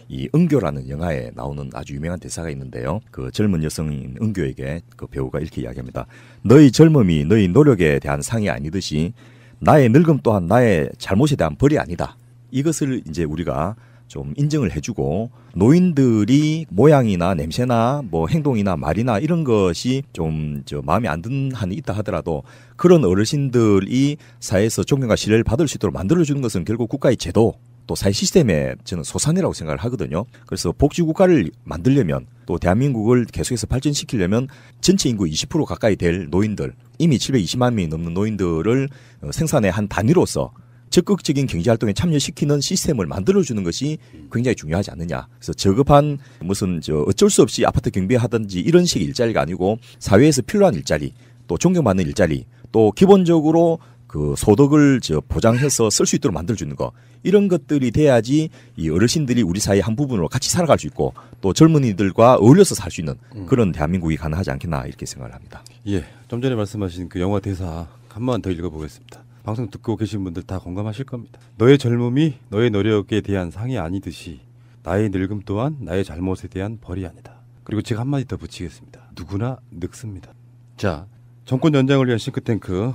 J: 이 은교라는 영화에 나오는 아주 유명한 대사가 있는데요. 그 젊은 여성인 은교에게 그 배우가 이렇게 이야기합니다. 너희 젊음이 너희 노력에 대한 상이 아니듯이 나의 늙음 또한 나의 잘못에 대한 벌이 아니다. 이것을 이제 우리가 좀 인정을 해주고, 노인들이 모양이나 냄새나 뭐 행동이나 말이나 이런 것이 좀 마음에 안 드는 한이 있다 하더라도 그런 어르신들이 사회에서 존경과 신뢰를 받을 수 있도록 만들어주는 것은 결국 국가의 제도, 또 사회 시스템의 저는 소산이라고 생각을 하거든요. 그래서 복지국가를 만들려면, 또 대한민국을 계속해서 발전시키려면 전체 인구 20% 가까이 될 노인들, 이미 720만 명이 넘는 노인들을 생산의 한 단위로서 적극적인 경제활동에 참여시키는 시스템을 만들어주는 것이 굉장히 중요하지 않느냐. 그래서 저급한 무슨 어쩔 수 없이 아파트 경비하든지 이런 식의 일자리가 아니고, 사회에서 필요한 일자리, 또 존경받는 일자리, 또 기본적으로 그 소득을 보장해서 쓸 수 있도록 만들어주는 거, 이런 것들이 돼야지 이 어르신들이 우리 사회의 한 부분으로 같이 살아갈 수 있고, 또 젊은이들과 어울려서 살 수 있는 그런 대한민국이 가능하지 않겠나, 이렇게 생각을 합니다.
G: 예, 좀 전에 말씀하신 그 영화 대사 한 번 더 읽어보겠습니다. 방송 듣고 계신 분들 다 공감하실 겁니다. 너의 젊음이 너의 노력에 대한 상이 아니듯이 나의 늙음 또한 나의 잘못에 대한 벌이 아니다. 그리고 제가 한마디 더 붙이겠습니다. 누구나 늙습니다. 자, 정권 연장을 위한 싱크탱크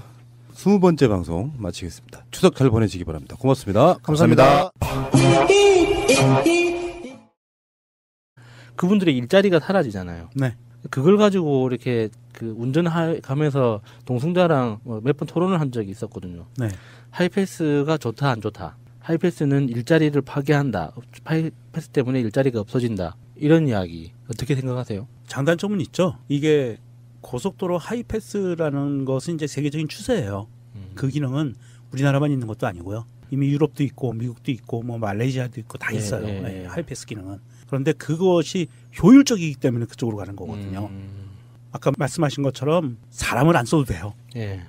G: 20번째 방송 마치겠습니다. 추석 잘 보내시기 바랍니다. 고맙습니다.
I: 감사합니다.
E: 그분들의 일자리가 사라지잖아요.
C: 네.
E: 그걸 가지고 이렇게 그 운전하면서 동승자랑 몇 번 토론을 한 적이 있었거든요.
C: 네.
E: 하이패스가 좋다 안 좋다. 하이패스는 일자리를 파괴한다. 하이패스 때문에 일자리가 없어진다. 이런 이야기 어떻게 생각하세요?
C: 장단점은 있죠. 이게 고속도로 하이패스라는 것은 이제 세계적인 추세예요. 그 기능은 우리나라만 있는 것도 아니고요. 이미 유럽도 있고 미국도 있고 뭐 말레이시아도 있고 다 있어요. 네, 하이패스 기능은. 그런데 그것이 효율적이기 때문에 그쪽으로 가는 거거든요. 아까 말씀하신 것처럼 사람을 안 써도 돼요. 네.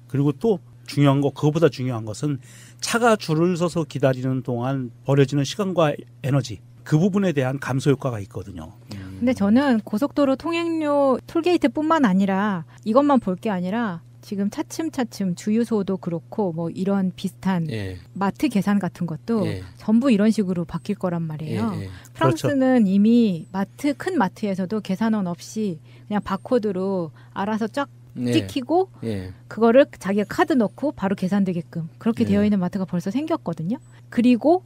C: 그리고 또 중요한 거, 그거보다 중요한 것은 차가 줄을 서서 기다리는 동안 버려지는 시간과 에너지, 그 부분에 대한 감소 효과가 있거든요.
B: 근데 저는 고속도로 통행료 톨게이트뿐만 아니라 이것만 볼 게 아니라 지금 차츰차츰 주유소도 그렇고 뭐 이런 비슷한
E: 예.
B: 마트 계산 같은 것도
E: 예.
B: 전부 이런 식으로 바뀔 거란 말이에요.
E: 예, 예.
B: 프랑스는 이미 큰 마트에서도 계산원 없이 그냥 바코드로 알아서 쫙
E: 예.
B: 찍히고
E: 예.
B: 그거를 자기가 카드 넣고 바로 계산되게끔 그렇게
E: 네.
B: 되어 있는 마트가 벌써 생겼거든요. 그리고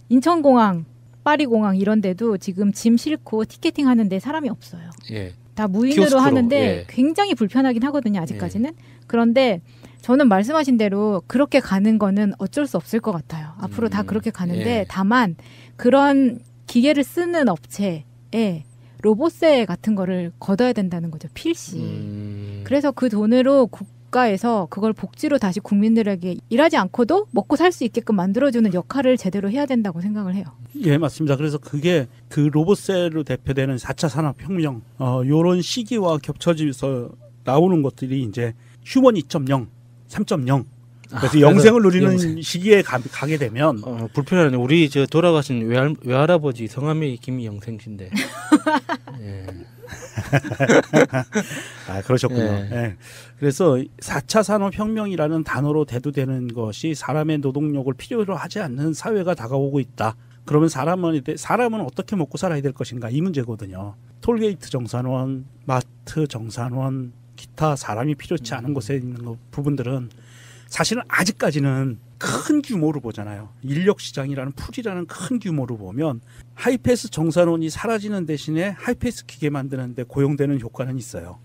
B: 인천공항, 파리공항 이런 데도 지금 짐 싣고 티켓팅 하는데 사람이 없어요.
E: 예.
B: 다 무인으로
E: 키오스크로,
B: 하는데
E: 예.
B: 굉장히 불편하긴 하거든요. 아직까지는. 그런데 저는 말씀하신 대로 그렇게 가는 거는 어쩔 수 없을 것 같아요. 앞으로 다 그렇게 가는데
E: 예.
B: 다만 그런 기계를 쓰는 업체에 로봇세 같은 거를 걷어야 된다는 거죠. 필시. 그래서 그 돈으로 국가에서 그걸 복지로 다시 국민들에게 일하지 않고도 먹고 살 수 있게끔 만들어주는 역할을 제대로 해야 된다고 생각을 해요.
C: 예, 맞습니다. 그래서 그게 그 로봇세로 대표되는 4차 산업혁명 요런 시기와 겹쳐지면서 나오는 것들이 이제 휴먼 2.0, 3.0 그래서 영생을 누리는 시기에 가게 되면
E: 불편하네. 우리 저 돌아가신 외할아버지 성함이 김영생 씨인데. 예.
C: 아, 그러셨군요.
E: 예.
C: 예. 그래서 4차 산업혁명이라는 단어로 대두되는 것이 사람의 노동력을 필요로 하지 않는 사회가 다가오고 있다. 그러면 사람은 어떻게 먹고 살아야 될 것인가 이 문제거든요. 톨게이트 정산원, 마트 정산원, 기타 사람이 필요치 않은 곳에 있는 부분들은 사실은 아직까지는 큰 규모로 보잖아요. 인력 시장이라는 풀이라는 큰 규모로 보면 하이패스 정산원이 사라지는 대신에 하이패스 기계 만드는데 고용되는 효과는 있어요.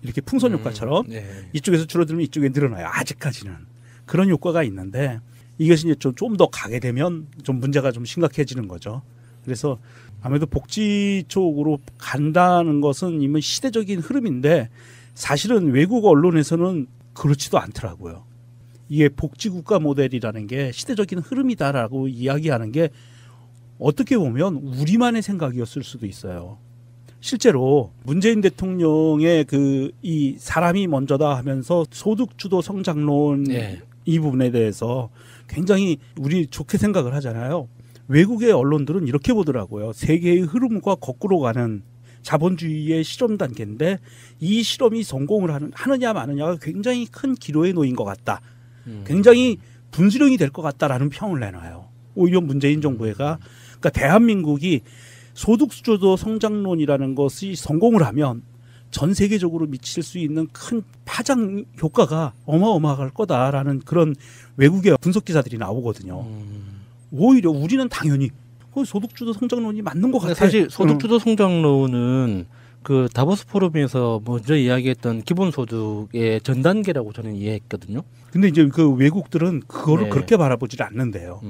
C: 이렇게 풍선 효과처럼 이쪽에서 줄어들면 이쪽에 늘어나요. 아직까지는 그런 효과가 있는데 이것이 이제 좀 더 가게 되면 좀 문제가 좀 심각해지는 거죠. 그래서 아무래도 복지 쪽으로 간다는 것은 이미 시대적인 흐름인데 사실은 외국 언론에서는 그렇지도 않더라고요. 이게 복지국가 모델이라는 게 시대적인 흐름이다라고 이야기하는 게 어떻게 보면 우리만의 생각이었을 수도 있어요. 실제로 문재인 대통령의 이 사람이 먼저다 하면서 소득주도 성장론 이 부분에 대해서 굉장히 우리 좋게 생각을 하잖아요. 외국의 언론들은 이렇게 보더라고요. 세계의 흐름과 거꾸로 가는 자본주의의 실험 단계인데 이 실험이 성공을 하느냐 마느냐가 굉장히 큰 기로에 놓인 것 같다. 굉장히 분수령이 될 것 같다라는 평을 내놔요. 오히려 문재인 정부가 그러니까 대한민국이 소득주도 성장론이라는 것이 성공을 하면 전 세계적으로 미칠 수 있는 큰 파장 효과가 어마어마할 거다라는 그런 외국의 분석 기사들이 나오거든요. 오히려 우리는 당연히 소득주도 성장론이 맞는 것 같아요.
E: 사실 소득주도 성장론은 그 다보스 포럼에서 먼저 이야기했던 기본소득의 전 단계라고 저는 이해했거든요.
C: 근데 이제 그 외국들은 그거를 그렇게 바라보질 않는데요.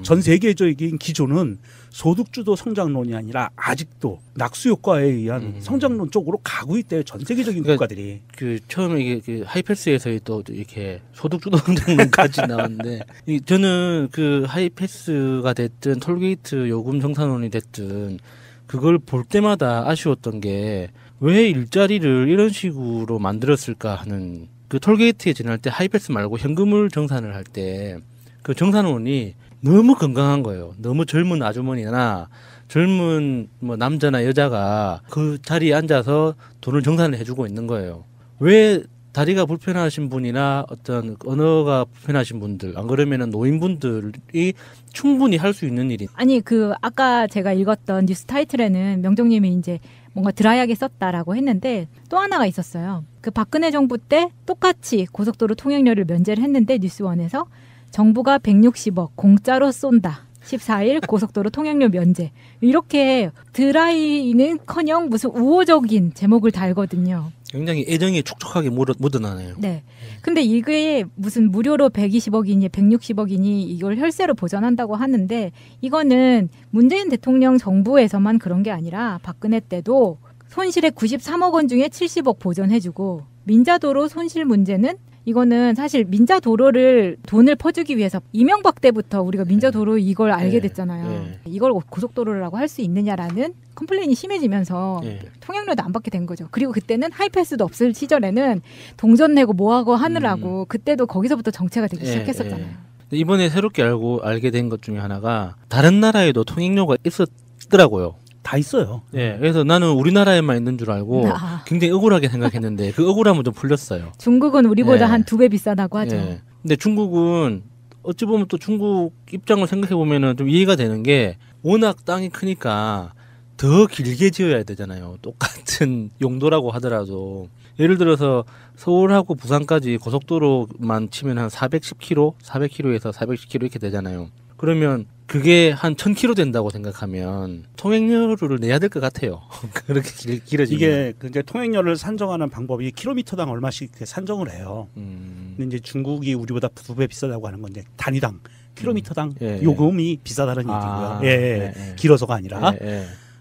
C: 전 세계적인 기조는 소득주도 성장론이 아니라 아직도 낙수 효과에 의한 성장론 쪽으로 가고 있대요. 전 세계적인 국가들이.
E: 그 처음에 이게 그 하이패스에서 또 이렇게 소득주도 성장론까지 나왔는데 저는 그 하이패스가 됐든 톨게이트 요금 정산론이 됐든 그걸 볼 때마다 아쉬웠던 게 왜 일자리를 이런 식으로 만들었을까 하는 그 톨게이트에 지날 때 하이패스 말고 현금을 정산을 할 때 그 정산원이 너무 건강한 거예요. 너무 젊은 아주머니나 젊은 뭐 남자나 여자가 그 자리에 앉아서 돈을 정산을 해주고 있는 거예요. 왜 다리가 불편하신 분이나 어떤 언어가 불편하신 분들, 안 그러면은 노인분들이 충분히 할 수 있는 일이.
B: 아니 아까 제가 읽었던 뉴스 타이틀에는 명정님이 이제 뭔가 드라이하게 썼다라고 했는데 또 하나가 있었어요. 그 박근혜 정부 때 똑같이 고속도로 통행료를 면제를 했는데 뉴스원에서 정부가 160억 공짜로 쏜다. 14일 고속도로 통행료 면제. 이렇게 드라이는커녕 무슨 우호적인 제목을 달거든요.
E: 굉장히 애정이 촉촉하게 묻어나네요.
B: 네. 근데 이게 무슨 무료로 120억이니 160억이니 이걸 혈세로 보전한다고 하는데 이거는 문재인 대통령 정부에서만 그런 게 아니라 박근혜 때도 손실의 93억 원 중에 70억 보전해주고 민자도로 손실 문제는 이거는 사실 민자도로를 돈을 퍼주기 위해서 이명박 때부터 우리가 민자도로 이걸 알게 됐잖아요. 이걸 고속도로라고 할 수 있느냐라는 컴플레인이 심해지면서 통행료도 안 받게 된 거죠. 그리고 그때는 하이패스도 없을 시절에는 동전 내고 뭐하고 하느라고 그때도 거기서부터 정체가 되기 시작했었잖아요.
E: 이번에 새롭게 알게 된 것 중에 하나가 다른 나라에도 통행료가 있었더라고요.
C: 다 있어요.
E: 예, 그래서 나는 우리나라에만 있는 줄 알고 굉장히 억울하게 생각했는데 그 억울함은 좀 풀렸어요.
B: 중국은 우리보다
E: 예.
B: 한 2배 비싸다고 하죠.
E: 예. 근데 중국은 어찌 보면 또 중국 입장을 생각해 보면은 좀 이해가 되는 게 워낙 땅이 크니까 더 길게 지어야 되잖아요. 똑같은 용도라고 하더라도 예를 들어서 서울하고 부산까지 고속도로만 치면 한 410km, 400km에서 410km 이렇게 되잖아요. 그러면 그게 한 1000km 된다고 생각하면 통행료를 내야 될 것 같아요. 그렇게 길어지면.
C: 이게 이제 통행료를 산정하는 방법이 킬로미터당 얼마씩 산정을 해요. 근데 이제 중국이 우리보다 2배 비싸다고 하는 건 이제 단위당 킬로미터당
E: 예,
C: 요금이 비싸다는 얘기고요. 예, 길어서가 아니라.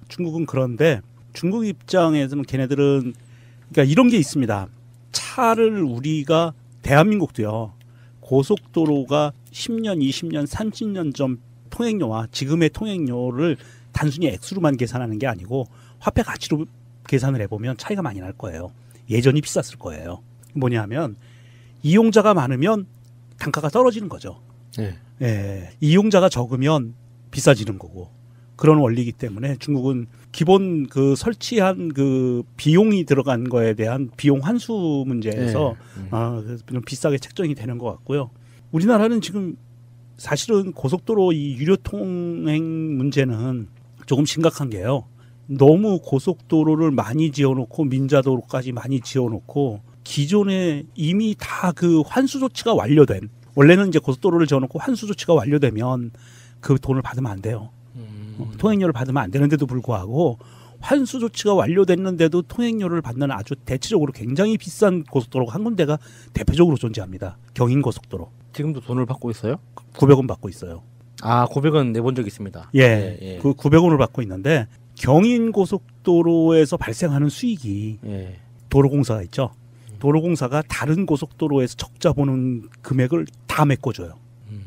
C: 중국은 그런데 중국 입장에서는 걔네들은 그러니까 이런 게 있습니다. 차를 우리가 대한민국도요. 고속도로가 10년, 20년, 30년 전 통행료와 지금의 통행료를 단순히 액수로만 계산하는 게 아니고 화폐 가치로 계산을 해보면 차이가 많이 날 거예요. 예전이 비쌌을 거예요. 뭐냐면 이용자가 많으면 단가가 떨어지는 거죠. 예, 이용자가 적으면 비싸지는 거고 그런 원리이기 때문에 중국은 기본 그 설치한 그 비용이 들어간 거에 대한 비용 환수 문제에서 좀 비싸게 책정이 되는 것 같고요. 우리나라는 지금 사실은 고속도로 이 유료 통행 문제는 조금 심각한 게요. 너무 고속도로를 많이 지어놓고 민자도로까지 많이 지어놓고 기존에 이미 다 그 환수 조치가 완료된 원래는 이제 고속도로를 지어놓고 환수 조치가 완료되면 그 돈을 받으면 안 돼요. 통행료를 받으면 안 되는데도 불구하고 환수 조치가 완료됐는데도 통행료를 받는 아주 대체적으로 굉장히 비싼 고속도로가 한 군데가 대표적으로 존재합니다. 경인고속도로.
E: 지금도 돈을 받고 있어요?
C: 900원 받고 있어요.
E: 아, 900원 내본 적 있습니다.
C: 예. 그 900원을 받고 있는데 경인고속도로에서 발생하는 수익이 도로공사가 있죠. 도로공사가 다른 고속도로에서 적자 보는 금액을 다 메꿔줘요.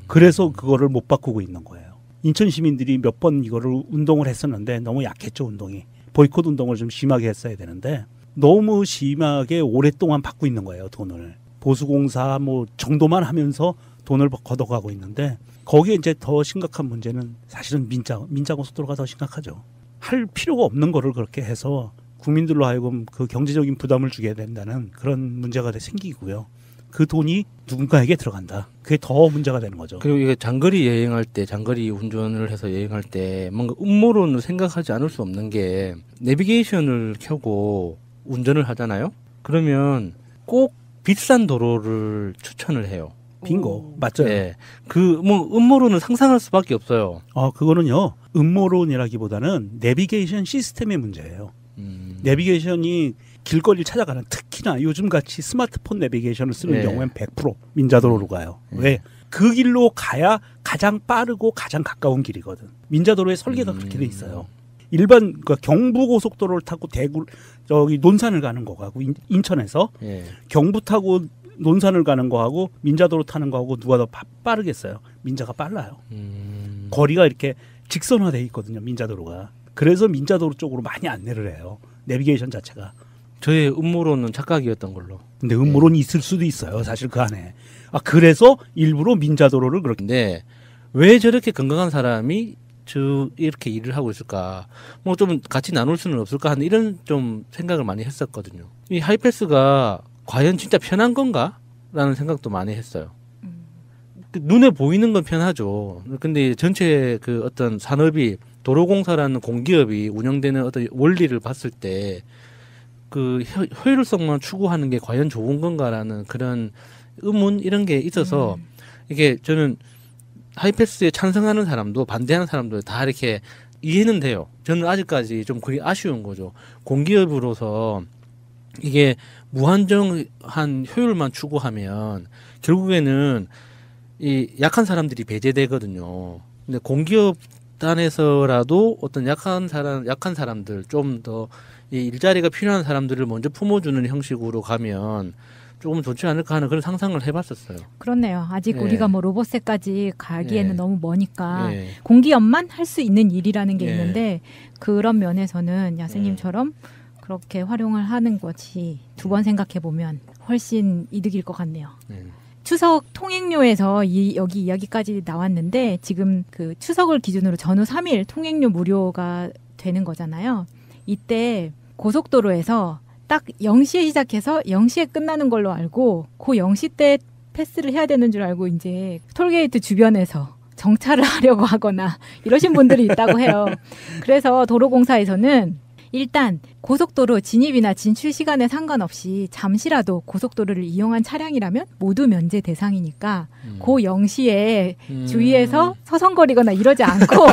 C: 그래서 그거를 못 바꾸고 있는 거예요. 인천 시민들이 몇 번 이거를 운동을 했었는데 너무 약했죠, 운동이. 보이콧 운동을 좀 심하게 했어야 되는데 너무 심하게 오랫동안 받고 있는 거예요, 돈을. 보수공사 뭐 정도만 하면서 돈을 걷어가고 있는데 거기에 이제 더 심각한 문제는 사실은 민자고속도로가 더 심각하죠. 할 필요가 없는 거를 그렇게 해서 국민들로 하여금 그 경제적인 부담을 주게 된다는 그런 문제가 생기고요. 그 돈이 누군가에게 들어간다. 그게 더 문제가 되는 거죠.
E: 그리고 이게 장거리 여행할 때, 장거리 운전을 해서 여행할 때 뭔가 음모론을 생각하지 않을 수 없는 게 내비게이션을 켜고 운전을 하잖아요. 그러면 꼭 비싼 도로를 추천을 해요.
C: 빙고. 맞죠.
E: 네. 그 뭐 음모론을 상상할 수밖에 없어요.
C: 그거는요. 음모론이라기보다는 내비게이션 시스템의 문제예요. 내비게이션이 길거리를 찾아가는 특히나 요즘같이 스마트폰 내비게이션을 쓰는 경우엔 100% 민자도로로 가요. 왜? 그 길로 가야 가장 빠르고 가장 가까운 길이거든. 민자도로의 설계가 그렇게 돼 있어요. 일반 그러니까 경부고속도로를 타고 대구 저기 논산을 가는 거하고 인천에서 경부 타고 논산을 가는 거하고 민자도로 타는 거하고 누가 더 빠르겠어요? 민자가 빨라요. 거리가 이렇게 직선화돼 있거든요. 민자도로가. 그래서 민자도로 쪽으로 많이 안내를 해요. 내비게이션 자체가.
E: 저의 음모론은 착각이었던 걸로.
C: 근데 음모론이 있을 수도 있어요. 사실 그 안에. 그래서 일부러 민자도로를 그렇게.
E: 근데 왜 저렇게 건강한 사람이 이렇게 일을 하고 있을까? 뭐 좀 같이 나눌 수는 없을까 하는 이런 좀 생각을 많이 했었거든요. 이 하이패스가 과연 진짜 편한 건가? 라는 생각도 많이 했어요. 눈에 보이는 건 편하죠. 근데 전체 그 어떤 산업이 도로공사라는 공기업이 운영되는 어떤 원리를 봤을 때 그 효율성만 추구하는 게 과연 좋은 건가라는 그런 의문 이런 게 있어서 이게 저는 하이패스에 찬성하는 사람도 반대하는 사람도 다 이렇게 이해는 돼요. 저는 아직까지 좀 그게 아쉬운 거죠. 공기업으로서 이게 무한정한 효율만 추구하면 결국에는 이 약한 사람들이 배제되거든요. 근데 공기업 단에서라도 어떤 약한 사람들 좀 더 이 일자리가 필요한 사람들을 먼저 품어주는 형식으로 가면 조금 좋지 않을까 하는 그런 상상을 해봤었어요.
B: 그렇네요. 아직 우리가 뭐 로봇세까지 가기에는 너무 머니까
E: 예.
B: 공기업만 할 수 있는 일이라는 게 있는데 그런 면에서는 야스님처럼 그렇게 활용을 하는 것이 두 번 생각해 보면 훨씬 이득일 것 같네요. 추석 통행료에서 여기 이야기까지 나왔는데 지금 그 추석을 기준으로 전후 3일 통행료 무료가 되는 거잖아요. 이때 고속도로에서 딱 0시에 시작해서 0시에 끝나는 걸로 알고 그 0시 때 패스를 해야 되는 줄 알고 이제 톨게이트 주변에서 정차를 하려고 하거나 이러신 분들이 있다고 해요. 그래서 도로공사에서는 일단 고속도로 진입이나 진출 시간에 상관없이 잠시라도 고속도로를 이용한 차량이라면 모두 면제 대상이니까 그 0시에 주위에서 서성거리거나 이러지 않고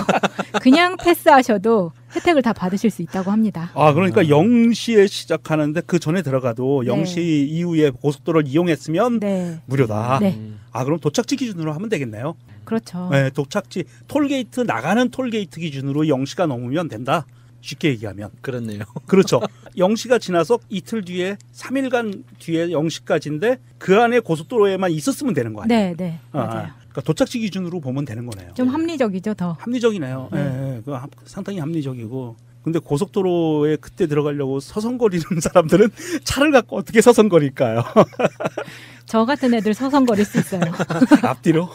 B: 그냥 패스하셔도 혜택을 다 받으실 수 있다고 합니다.
C: 아, 그러니까 0시에 시작하는데 그 전에 들어가도 0시 이후에 고속도로를 이용했으면 무료다. 아, 그럼 도착지 기준으로 하면 되겠네요.
B: 그렇죠.
C: 네, 도착지 톨게이트 나가는 톨게이트 기준으로 0시가 넘으면 된다. 쉽게 얘기하면.
E: 그렇네요.
C: 그렇죠. 0시가 지나서 이틀 뒤에 3일간 뒤에 0시까지인데 그 안에 고속도로에만 있었으면 되는 거 아니에요?
B: 네, 맞아요.
C: 그러니까 도착지 기준으로 보면 되는 거네요.
B: 좀 합리적이죠, 더.
C: 합리적이네요. 네. 그 상당히 합리적이고. 근데 고속도로에 그때 들어가려고 서성거리는 사람들은 차를 갖고 어떻게 서성거릴까요?
B: 저 같은 애들 서성거릴 수 있어요.
C: 앞뒤로.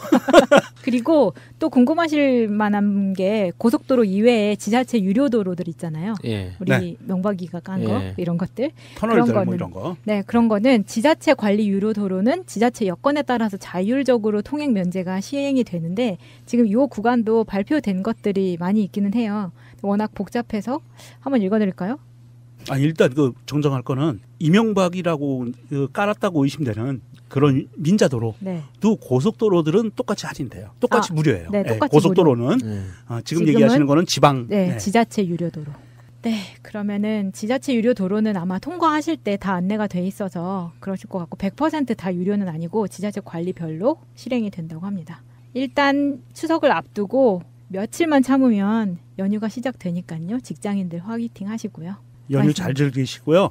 B: 그리고 또 궁금하실 만한 게 고속도로 이외에 지자체 유료도로들 있잖아요. 우리 명박이가 깐 거 이런 것들.
C: 터널들 뭐 이런 거.
B: 네, 그런 거는 지자체 관리 유료도로는 지자체 여건에 따라서 자율적으로 통행 면제가 시행이 되는데 지금 이 구간도 발표된 것들이 많이 있기는 해요. 워낙 복잡해서 한번 읽어드릴까요?
C: 아, 일단 그 정정할 거는 이명박이라고 깔았다고 의심되는 그런 민자도로 또 고속도로들은 똑같이 할인돼요. 똑같이 무료예요.
B: 네, 똑같이
C: 고속도로는 지금 얘기하시는 거는 지방
B: 지자체 유료도로. 네, 그러면은 지자체 유료도로는 아마 통과하실 때 다 안내가 돼 있어서 그러실 것 같고 100% 다 유료는 아니고 지자체 관리별로 실행이 된다고 합니다. 일단 추석을 앞두고 며칠만 참으면 연휴가 시작되니까요. 직장인들 화이팅 하시고요.
C: 연휴 잘 즐기시고요.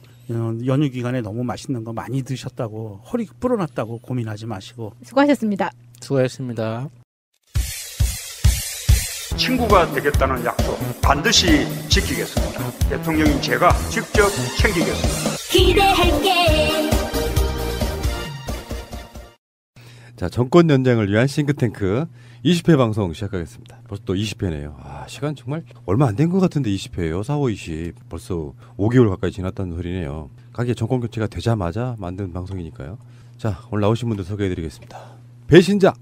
C: 연휴 기간에 너무 맛있는 거 많이 드셨다고 허리 불어났다고 고민하지 마시고.
B: 수고하셨습니다.
E: 수고하셨습니다.
D: 친구가 되겠다는 약속 반드시 지키겠습니다. 대통령인 제가 직접 챙기겠습니다.
F: 기대할게.
G: 자, 정권 연장을 위한 싱크탱크 20회 방송 시작하겠습니다. 벌써 또 20회네요. 아, 시간 정말 얼마 안 된 것 같은데 20회예요. 4월 20. 벌써 5개월 가까이 지났다는 소리네요. 가게 정권 교체가 되자마자 만든 방송이니까요. 자, 오늘 나오신 분들 소개해드리겠습니다. 배신자.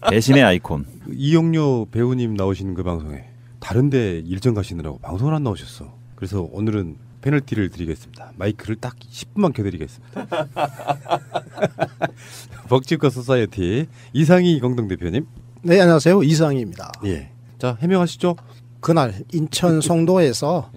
H: 배신의 아이콘.
G: 이용료 배우님 나오신 그 방송에 다른데 일정 가시느라고 방송을 안 나오셨어. 그래서 오늘은 페널티를 드리겠습니다. 마이크를 딱 10분만 켜드리겠습니다. 복지과 소사이어티 이상희 공동대표님.
I: 네, 안녕하세요. 이상희입니다.
G: 예. 자, 해명하시죠.
I: 그날 인천 송도에서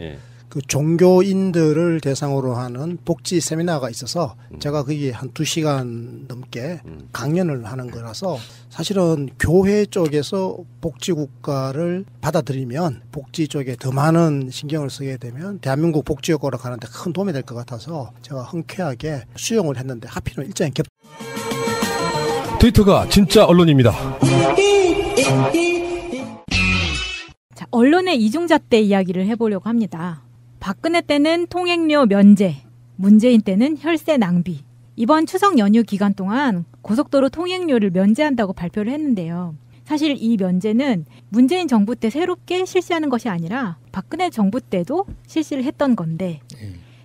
I: 그 종교인들을 대상으로 하는 복지 세미나가 있어서 제가 거기 한 2시간 넘게 강연을 하는 거라서 사실은 교회 쪽에서 복지국가를 받아들이면 복지 쪽에 더 많은 신경을 쓰게 되면 대한민국 복지국가로 가는데 큰 도움이 될 것 같아서 제가 흔쾌하게 수용을 했는데 하필은 일정이 겹.
K: 트위터가 진짜 언론입니다.
B: 자, 언론의 이중잣대 이야기를 해보려고 합니다. 박근혜 때는 통행료 면제, 문재인 때는 혈세 낭비. 이번 추석 연휴 기간 동안 고속도로 통행료를 면제한다고 발표를 했는데요. 사실 이 면제는 문재인 정부 때 새롭게 실시하는 것이 아니라 박근혜 정부 때도 실시를 했던 건데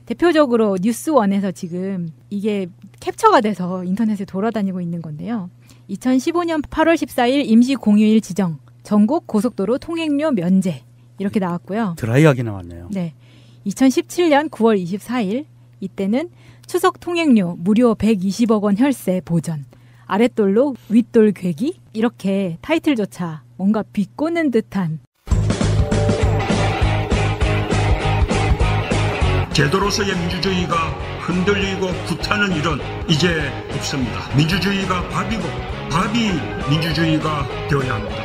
B: 대표적으로 뉴스원에서 지금 이게 캡처가 돼서 인터넷에 돌아다니고 있는 건데요. 2015년 8월 14일 임시 공휴일 지정, 전국 고속도로 통행료 면제 이렇게 나왔고요.
C: 드라이하게 나왔네요.
B: 네. 2017년 9월 24일 이때는 추석 통행료 무료 120억 원 혈세 보전, 아랫돌로 윗돌 괴기 이렇게 타이틀조차 뭔가 비꼬는 듯한
D: 제도로서의 민주주의가 흔들리고 구타는 일은 이제 없습니다. 민주주의가 밥이고 밥이 민주주의가 되어야 합니다.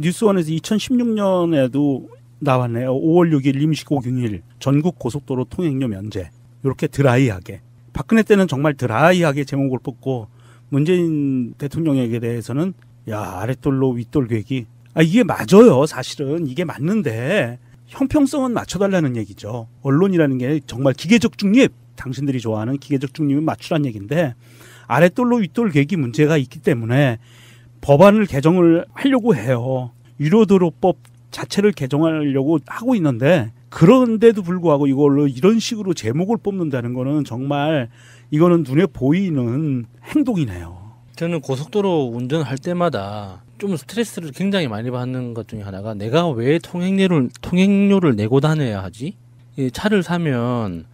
C: 뉴스원에서 2016년에도 나왔네요. 5월 6일 임시고경일 전국 고속도로 통행료 면제. 이렇게 드라이하게. 박근혜 때는 정말 드라이하게 제목을 뽑고 문재인 대통령에게 대해서는 야, 아랫돌로 윗돌 괴기. 아, 이게 맞아요. 사실은 이게 맞는데 형평성은 맞춰달라는 얘기죠. 언론이라는 게 정말 기계적 중립. 당신들이 좋아하는 기계적 중립은 맞추란 얘기인데 아랫돌로 윗돌 괴기 문제가 있기 때문에 법안을 개정을 하려고 해요. 유료도로법 자체를 개정하려고 하고 있는데 그런데도 불구하고 이걸로 이런 식으로 제목을 뽑는다는 거는 정말 이거는 눈에 보이는 행동이네요.
E: 저는 고속도로 운전할 때마다 좀 스트레스를 굉장히 많이 받는 것 중에 하나가 내가 왜 통행료를 내고 다녀야 하지? 이 차를 사면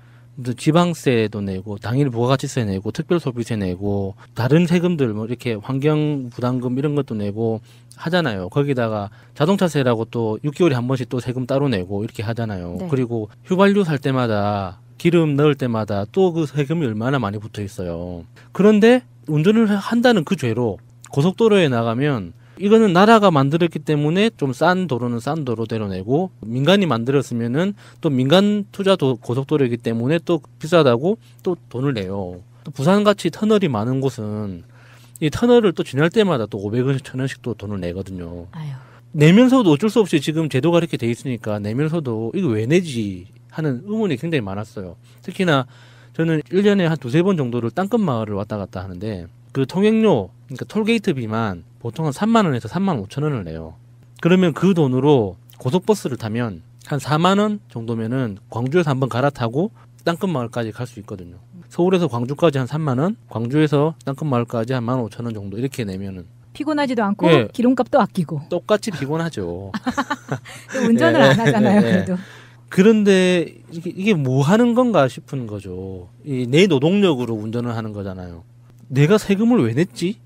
E: 지방세도 내고 당일 부가가치세 내고 특별소비세 내고 다른 세금들 뭐 이렇게 환경부담금 이런 것도 내고 하잖아요. 거기다가 자동차세라고 또 6개월에 한 번씩 또 세금 따로 내고 이렇게 하잖아요.
B: 네.
E: 그리고 휘발유 살 때마다 기름 넣을 때마다 또 그 세금이 얼마나 많이 붙어 있어요. 그런데 운전을 한다는 그 죄로 고속도로에 나가면 이거는 나라가 만들었기 때문에 좀 싼 도로는 싼 도로대로 내고 민간이 만들었으면은 또 민간 투자도 고속도로이기 때문에 또 비싸다고 또 돈을 내요. 또 부산같이 터널이 많은 곳은 이 터널을 또 지날 때마다 또 500원씩 1000원씩 또 돈을 내거든요.
B: 아유.
E: 내면서도 어쩔 수 없이 지금 제도가 이렇게 돼 있으니까 내면서도 이거 왜 내지 하는 의문이 굉장히 많았어요. 특히나 저는 1년에 한 2-3번 정도를 땅끝 마을을 왔다 갔다 하는데 그 통행료, 그러니까 톨게이트비만 보통 한 3만 원에서 3만 5천 원을 내요. 그러면 그 돈으로 고속버스를 타면 한 4만 원 정도면은 광주에서 한번 갈아타고 땅끝 마을까지 갈 수 있거든요. 서울에서 광주까지 한 3만 원, 광주에서 땅끝 마을까지 한 15,000원 정도 이렇게 내면은
B: 피곤하지도 않고
E: 예.
B: 기름값도 아끼고
E: 똑같이 피곤하죠.
B: 운전을
E: 예.
B: 안 하잖아요.
E: 예.
B: 그래도.
E: 그런데 이게 뭐 하는 건가 싶은 거죠. 내 노동력으로 운전을 하는 거잖아요. 내가 세금을 왜 냈지?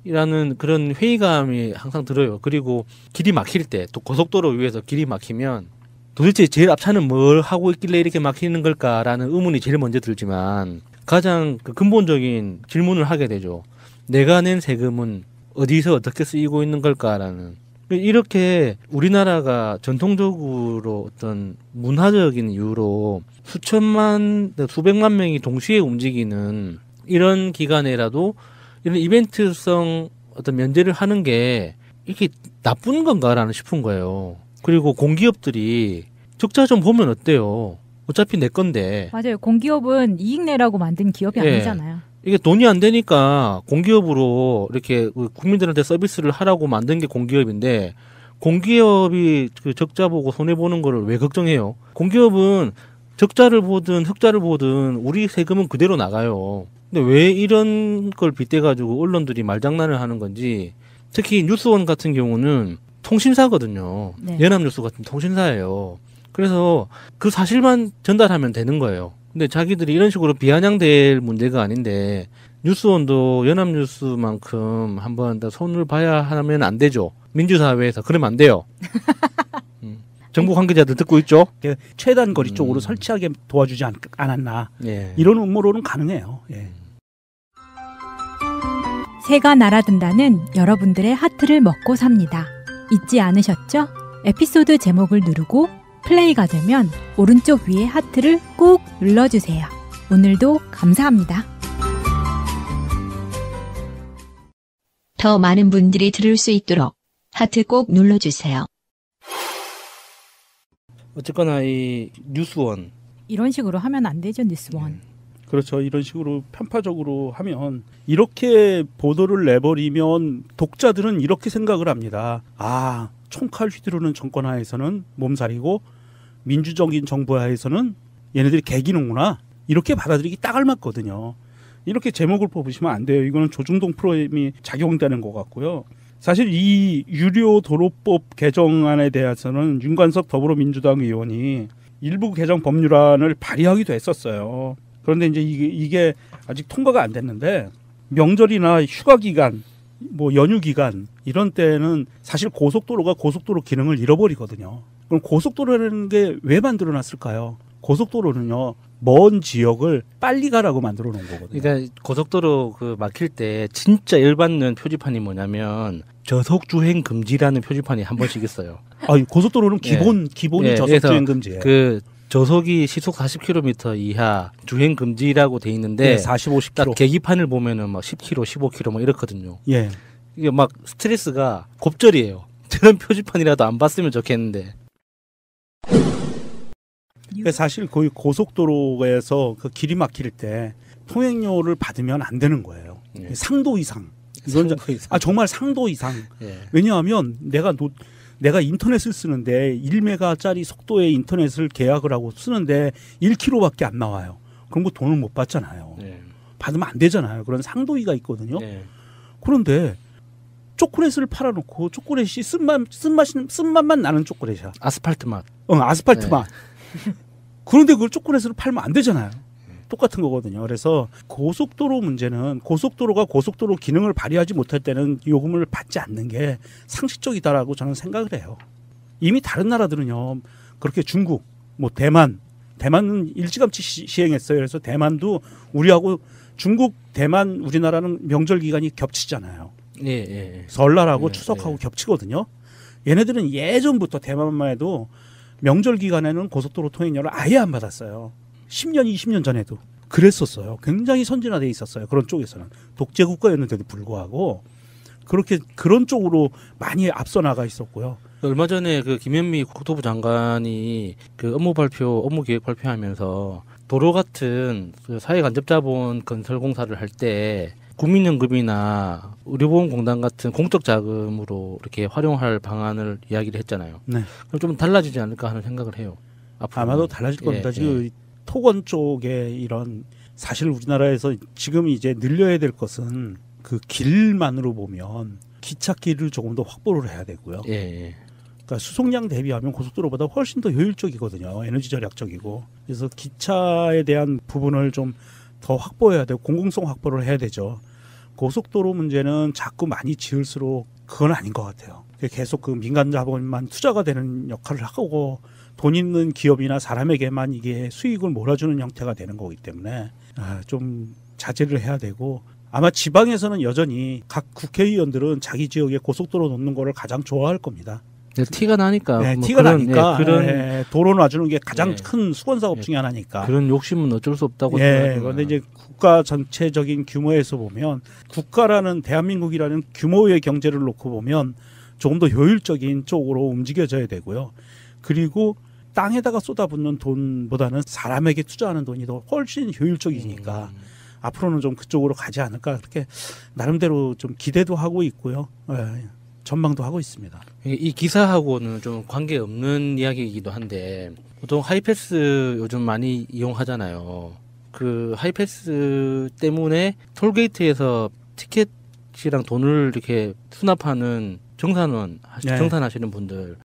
E: 라는 그런 회의감이 항상 들어요. 그리고 길이 막힐 때, 또 고속도로 위에서 길이 막히면 도대체 제일 앞차는 뭘 하고 있길래 이렇게 막히는 걸까라는 의문이 제일 먼저 들지만 가장 그 근본적인 질문을 하게 되죠. 내가 낸 세금은 어디서 어떻게 쓰이고 있는 걸까라는. 이렇게 우리나라가 전통적으로 어떤 문화적인 이유로 수백만 명이 동시에 움직이는 이런 기간에라도 이런 이벤트성 어떤 면제를 하는 게 이렇게 나쁜 건가라는 싶은 거예요. 그리고 공기업들이 적자 좀 보면 어때요? 어차피 내 건데.
B: 맞아요. 공기업은 이익 내라고 만든 기업이
E: 예.
B: 아니잖아요.
E: 이게 돈이 안 되니까 공기업으로 이렇게 국민들한테 서비스를 하라고 만든 게 공기업인데 공기업이 그 적자 보고 손해 보는 거를 왜 걱정해요? 공기업은 적자를 보든 흑자를 보든 우리 세금은 그대로 나가요. 근데 왜 이런 걸 빗대가지고 언론들이 말장난을 하는 건지 특히 뉴스원 같은 경우는 통신사거든요.
B: 네.
E: 연합뉴스 같은 통신사예요. 그래서 그 사실만 전달하면 되는 거예요. 근데 자기들이 이런 식으로 비아냥될 문제가 아닌데 뉴스원도 연합뉴스만큼 한번 더 손을 봐야 하면 안 되죠. 민주사회에서 그러면 안 돼요. 정부 관계자들 듣고 있죠?
C: 최단 거리 쪽으로 설치하게 도와주지 않았나.
E: 예.
C: 이런 음모론은 가능해요. 예.
B: 새가 날아든다는 여러분들의 하트를 먹고 삽니다. 잊지 않으셨죠? 에피소드 제목을 누르고 플레이가 되면 오른쪽 위에 하트를 꾹 눌러주세요. 오늘도 감사합니다.
A: 더 많은 분들이 들을 수 있도록 하트 꼭 눌러주세요.
E: 어쨌거나 이 뉴스원
B: 이런 식으로 하면 안 되죠, 뉴스원.
C: 그렇죠. 이런 식으로 편파적으로 하면 이렇게 보도를 내버리면 독자들은 이렇게 생각을 합니다. 아, 총칼 휘두르는 정권 하에서는 몸살이고 민주적인 정부 하에서는 얘네들이 개기는구나. 이렇게 받아들이기 딱 알맞거든요. 이렇게 제목을 뽑으시면 안 돼요. 이거는 조중동 프로그램이 작용되는 것 같고요. 사실 이 유료 도로법 개정안에 대해서는 윤관석 더불어민주당 의원이 일부 개정 법률안을 발의하기도 했었어요. 그런데 이제 이게 아직 통과가 안 됐는데 명절이나 휴가 기간, 뭐 연휴 기간 이런 때는 사실 고속도로가 고속도로 기능을 잃어버리거든요. 그럼 고속도로라는 게 왜 만들어놨을까요? 고속도로는요, 먼 지역을 빨리 가라고 만들어 놓은 거거든요.
E: 그러니까 고속도로 그 막힐 때 진짜 열받는 표지판이 뭐냐면 저속 주행 금지라는 표지판이 한 번씩 있어요.
C: 아, 고속도로는 기본이 저속 주행 금지예요.
E: 그 저속이 시속 40km 이하 주행 금지라고 돼 있는데
C: 40, 50km.
E: 딱 계기판을 보면은 막 10km, 15km 막 이렇거든요.
C: 예.
E: 이게 막 스트레스가 곱절이에요. 저런 표지판이라도 안 봤으면 좋겠는데.
C: 사실 거의 고속도로에서 그 길이 막힐 때 통행료를 받으면 안 되는 거예요.
E: 예.
C: 상도 이상 이건
E: 상도 이상.
C: 정말 상도 이상.
E: 예.
C: 왜냐하면 내가 인터넷을 쓰는데 1메가짜리 속도의 인터넷을 계약을 하고 쓰는데 1km밖에 안 나와요. 그런 거 돈을 못 받잖아요.
E: 예.
C: 받으면 안 되잖아요. 그런 상도위가 있거든요.
E: 예.
C: 그런데 초콜릿을 팔아놓고 초콜릿이 쓴맛만 나는 초콜릿이야.
E: 아스팔트 맛.
C: 아스팔트
E: 네.
C: 맛. 그런데 그걸 초콜릿으로 팔면 안 되잖아요. 똑같은 거거든요. 그래서 고속도로 문제는 고속도로가 고속도로 기능을 발휘하지 못할 때는 요금을 받지 않는 게 상식적이다라고 저는 생각을 해요. 이미 다른 나라들은요. 그렇게 중국, 대만은 일찌감치 시행했어요. 그래서 대만도 우리하고 중국, 대만, 우리나라는 명절 기간이 겹치잖아요.
E: 예.
C: 설날하고
E: 예,
C: 추석하고 겹치거든요. 얘네들은 예전부터 대만만 해도 명절 기간에는 고속도로 통행료를 아예 안 받았어요. 10년, 20년 전에도 그랬었어요. 굉장히 선진화돼 있었어요. 그런 쪽에서는 독재 국가였는데도 불구하고 그렇게 그런 쪽으로 많이 앞서 나가 있었고요.
E: 얼마 전에 그 김현미 국토부 장관이 그 업무 계획 발표하면서 도로 같은 그 사회간접자본 건설 공사를 할 때 국민연금이나 의료보험공단 같은 공적 자금으로 이렇게 활용할 방안을 이야기를 했잖아요.
C: 네.
E: 그럼 좀 달라지지 않을까 하는 생각을 해요. 앞으로는.
C: 아마도 달라질 겁니다. 지금 토건 쪽에 이런 사실 우리나라에서 지금 이제 늘려야 될 것은 그 길만으로 보면 기찻길을 조금 더 확보를 해야 되고요. 그러니까 수송량 대비하면 고속도로보다 훨씬 더 효율적이거든요. 에너지 절약적이고. 그래서 기차에 대한 부분을 좀 더 확보해야 되고 공공성 확보를 해야 되죠. 고속도로 문제는 자꾸 많이 지을수록 그건 아닌 것 같아요. 계속 그 민간 자본만 투자가 되는 역할을 하고 돈 있는 기업이나 사람에게만 이게 수익을 몰아주는 형태가 되는 거기 때문에 좀 자제를 해야 되고 아마 지방에서는 여전히 각 국회의원들은 자기 지역에 고속도로 놓는 거를 가장 좋아할 겁니다.
E: 티가 나니까.
C: 네,
E: 뭐
C: 티가 나니까
E: 그런
C: 도로 놔주는 게 가장 큰 수건 사업 중에 하나니까.
E: 그런 욕심은 어쩔 수 없다고.
C: 그런데 이제 국가 전체적인 규모에서 보면 국가라는 대한민국이라는 규모의 경제를 놓고 보면 조금 더 효율적인 쪽으로 움직여져야 되고요. 그리고 땅에다가 쏟아붓는 돈보다는 사람에게 투자하는 돈이 더 훨씬 효율적이니까 앞으로는 좀 그쪽으로 가지 않을까 그렇게 나름대로 좀 기대도 하고 있고요. 전망도 하고 있습니다.
E: 이 기사하고는 좀 관계 없는 이야기이기도 한데 보통 하이패스 요즘 많이 이용하잖아요. 그 하이패스 때문에 톨게이트에서 티켓이랑 돈을 이렇게 수납하는 정산하시는 분들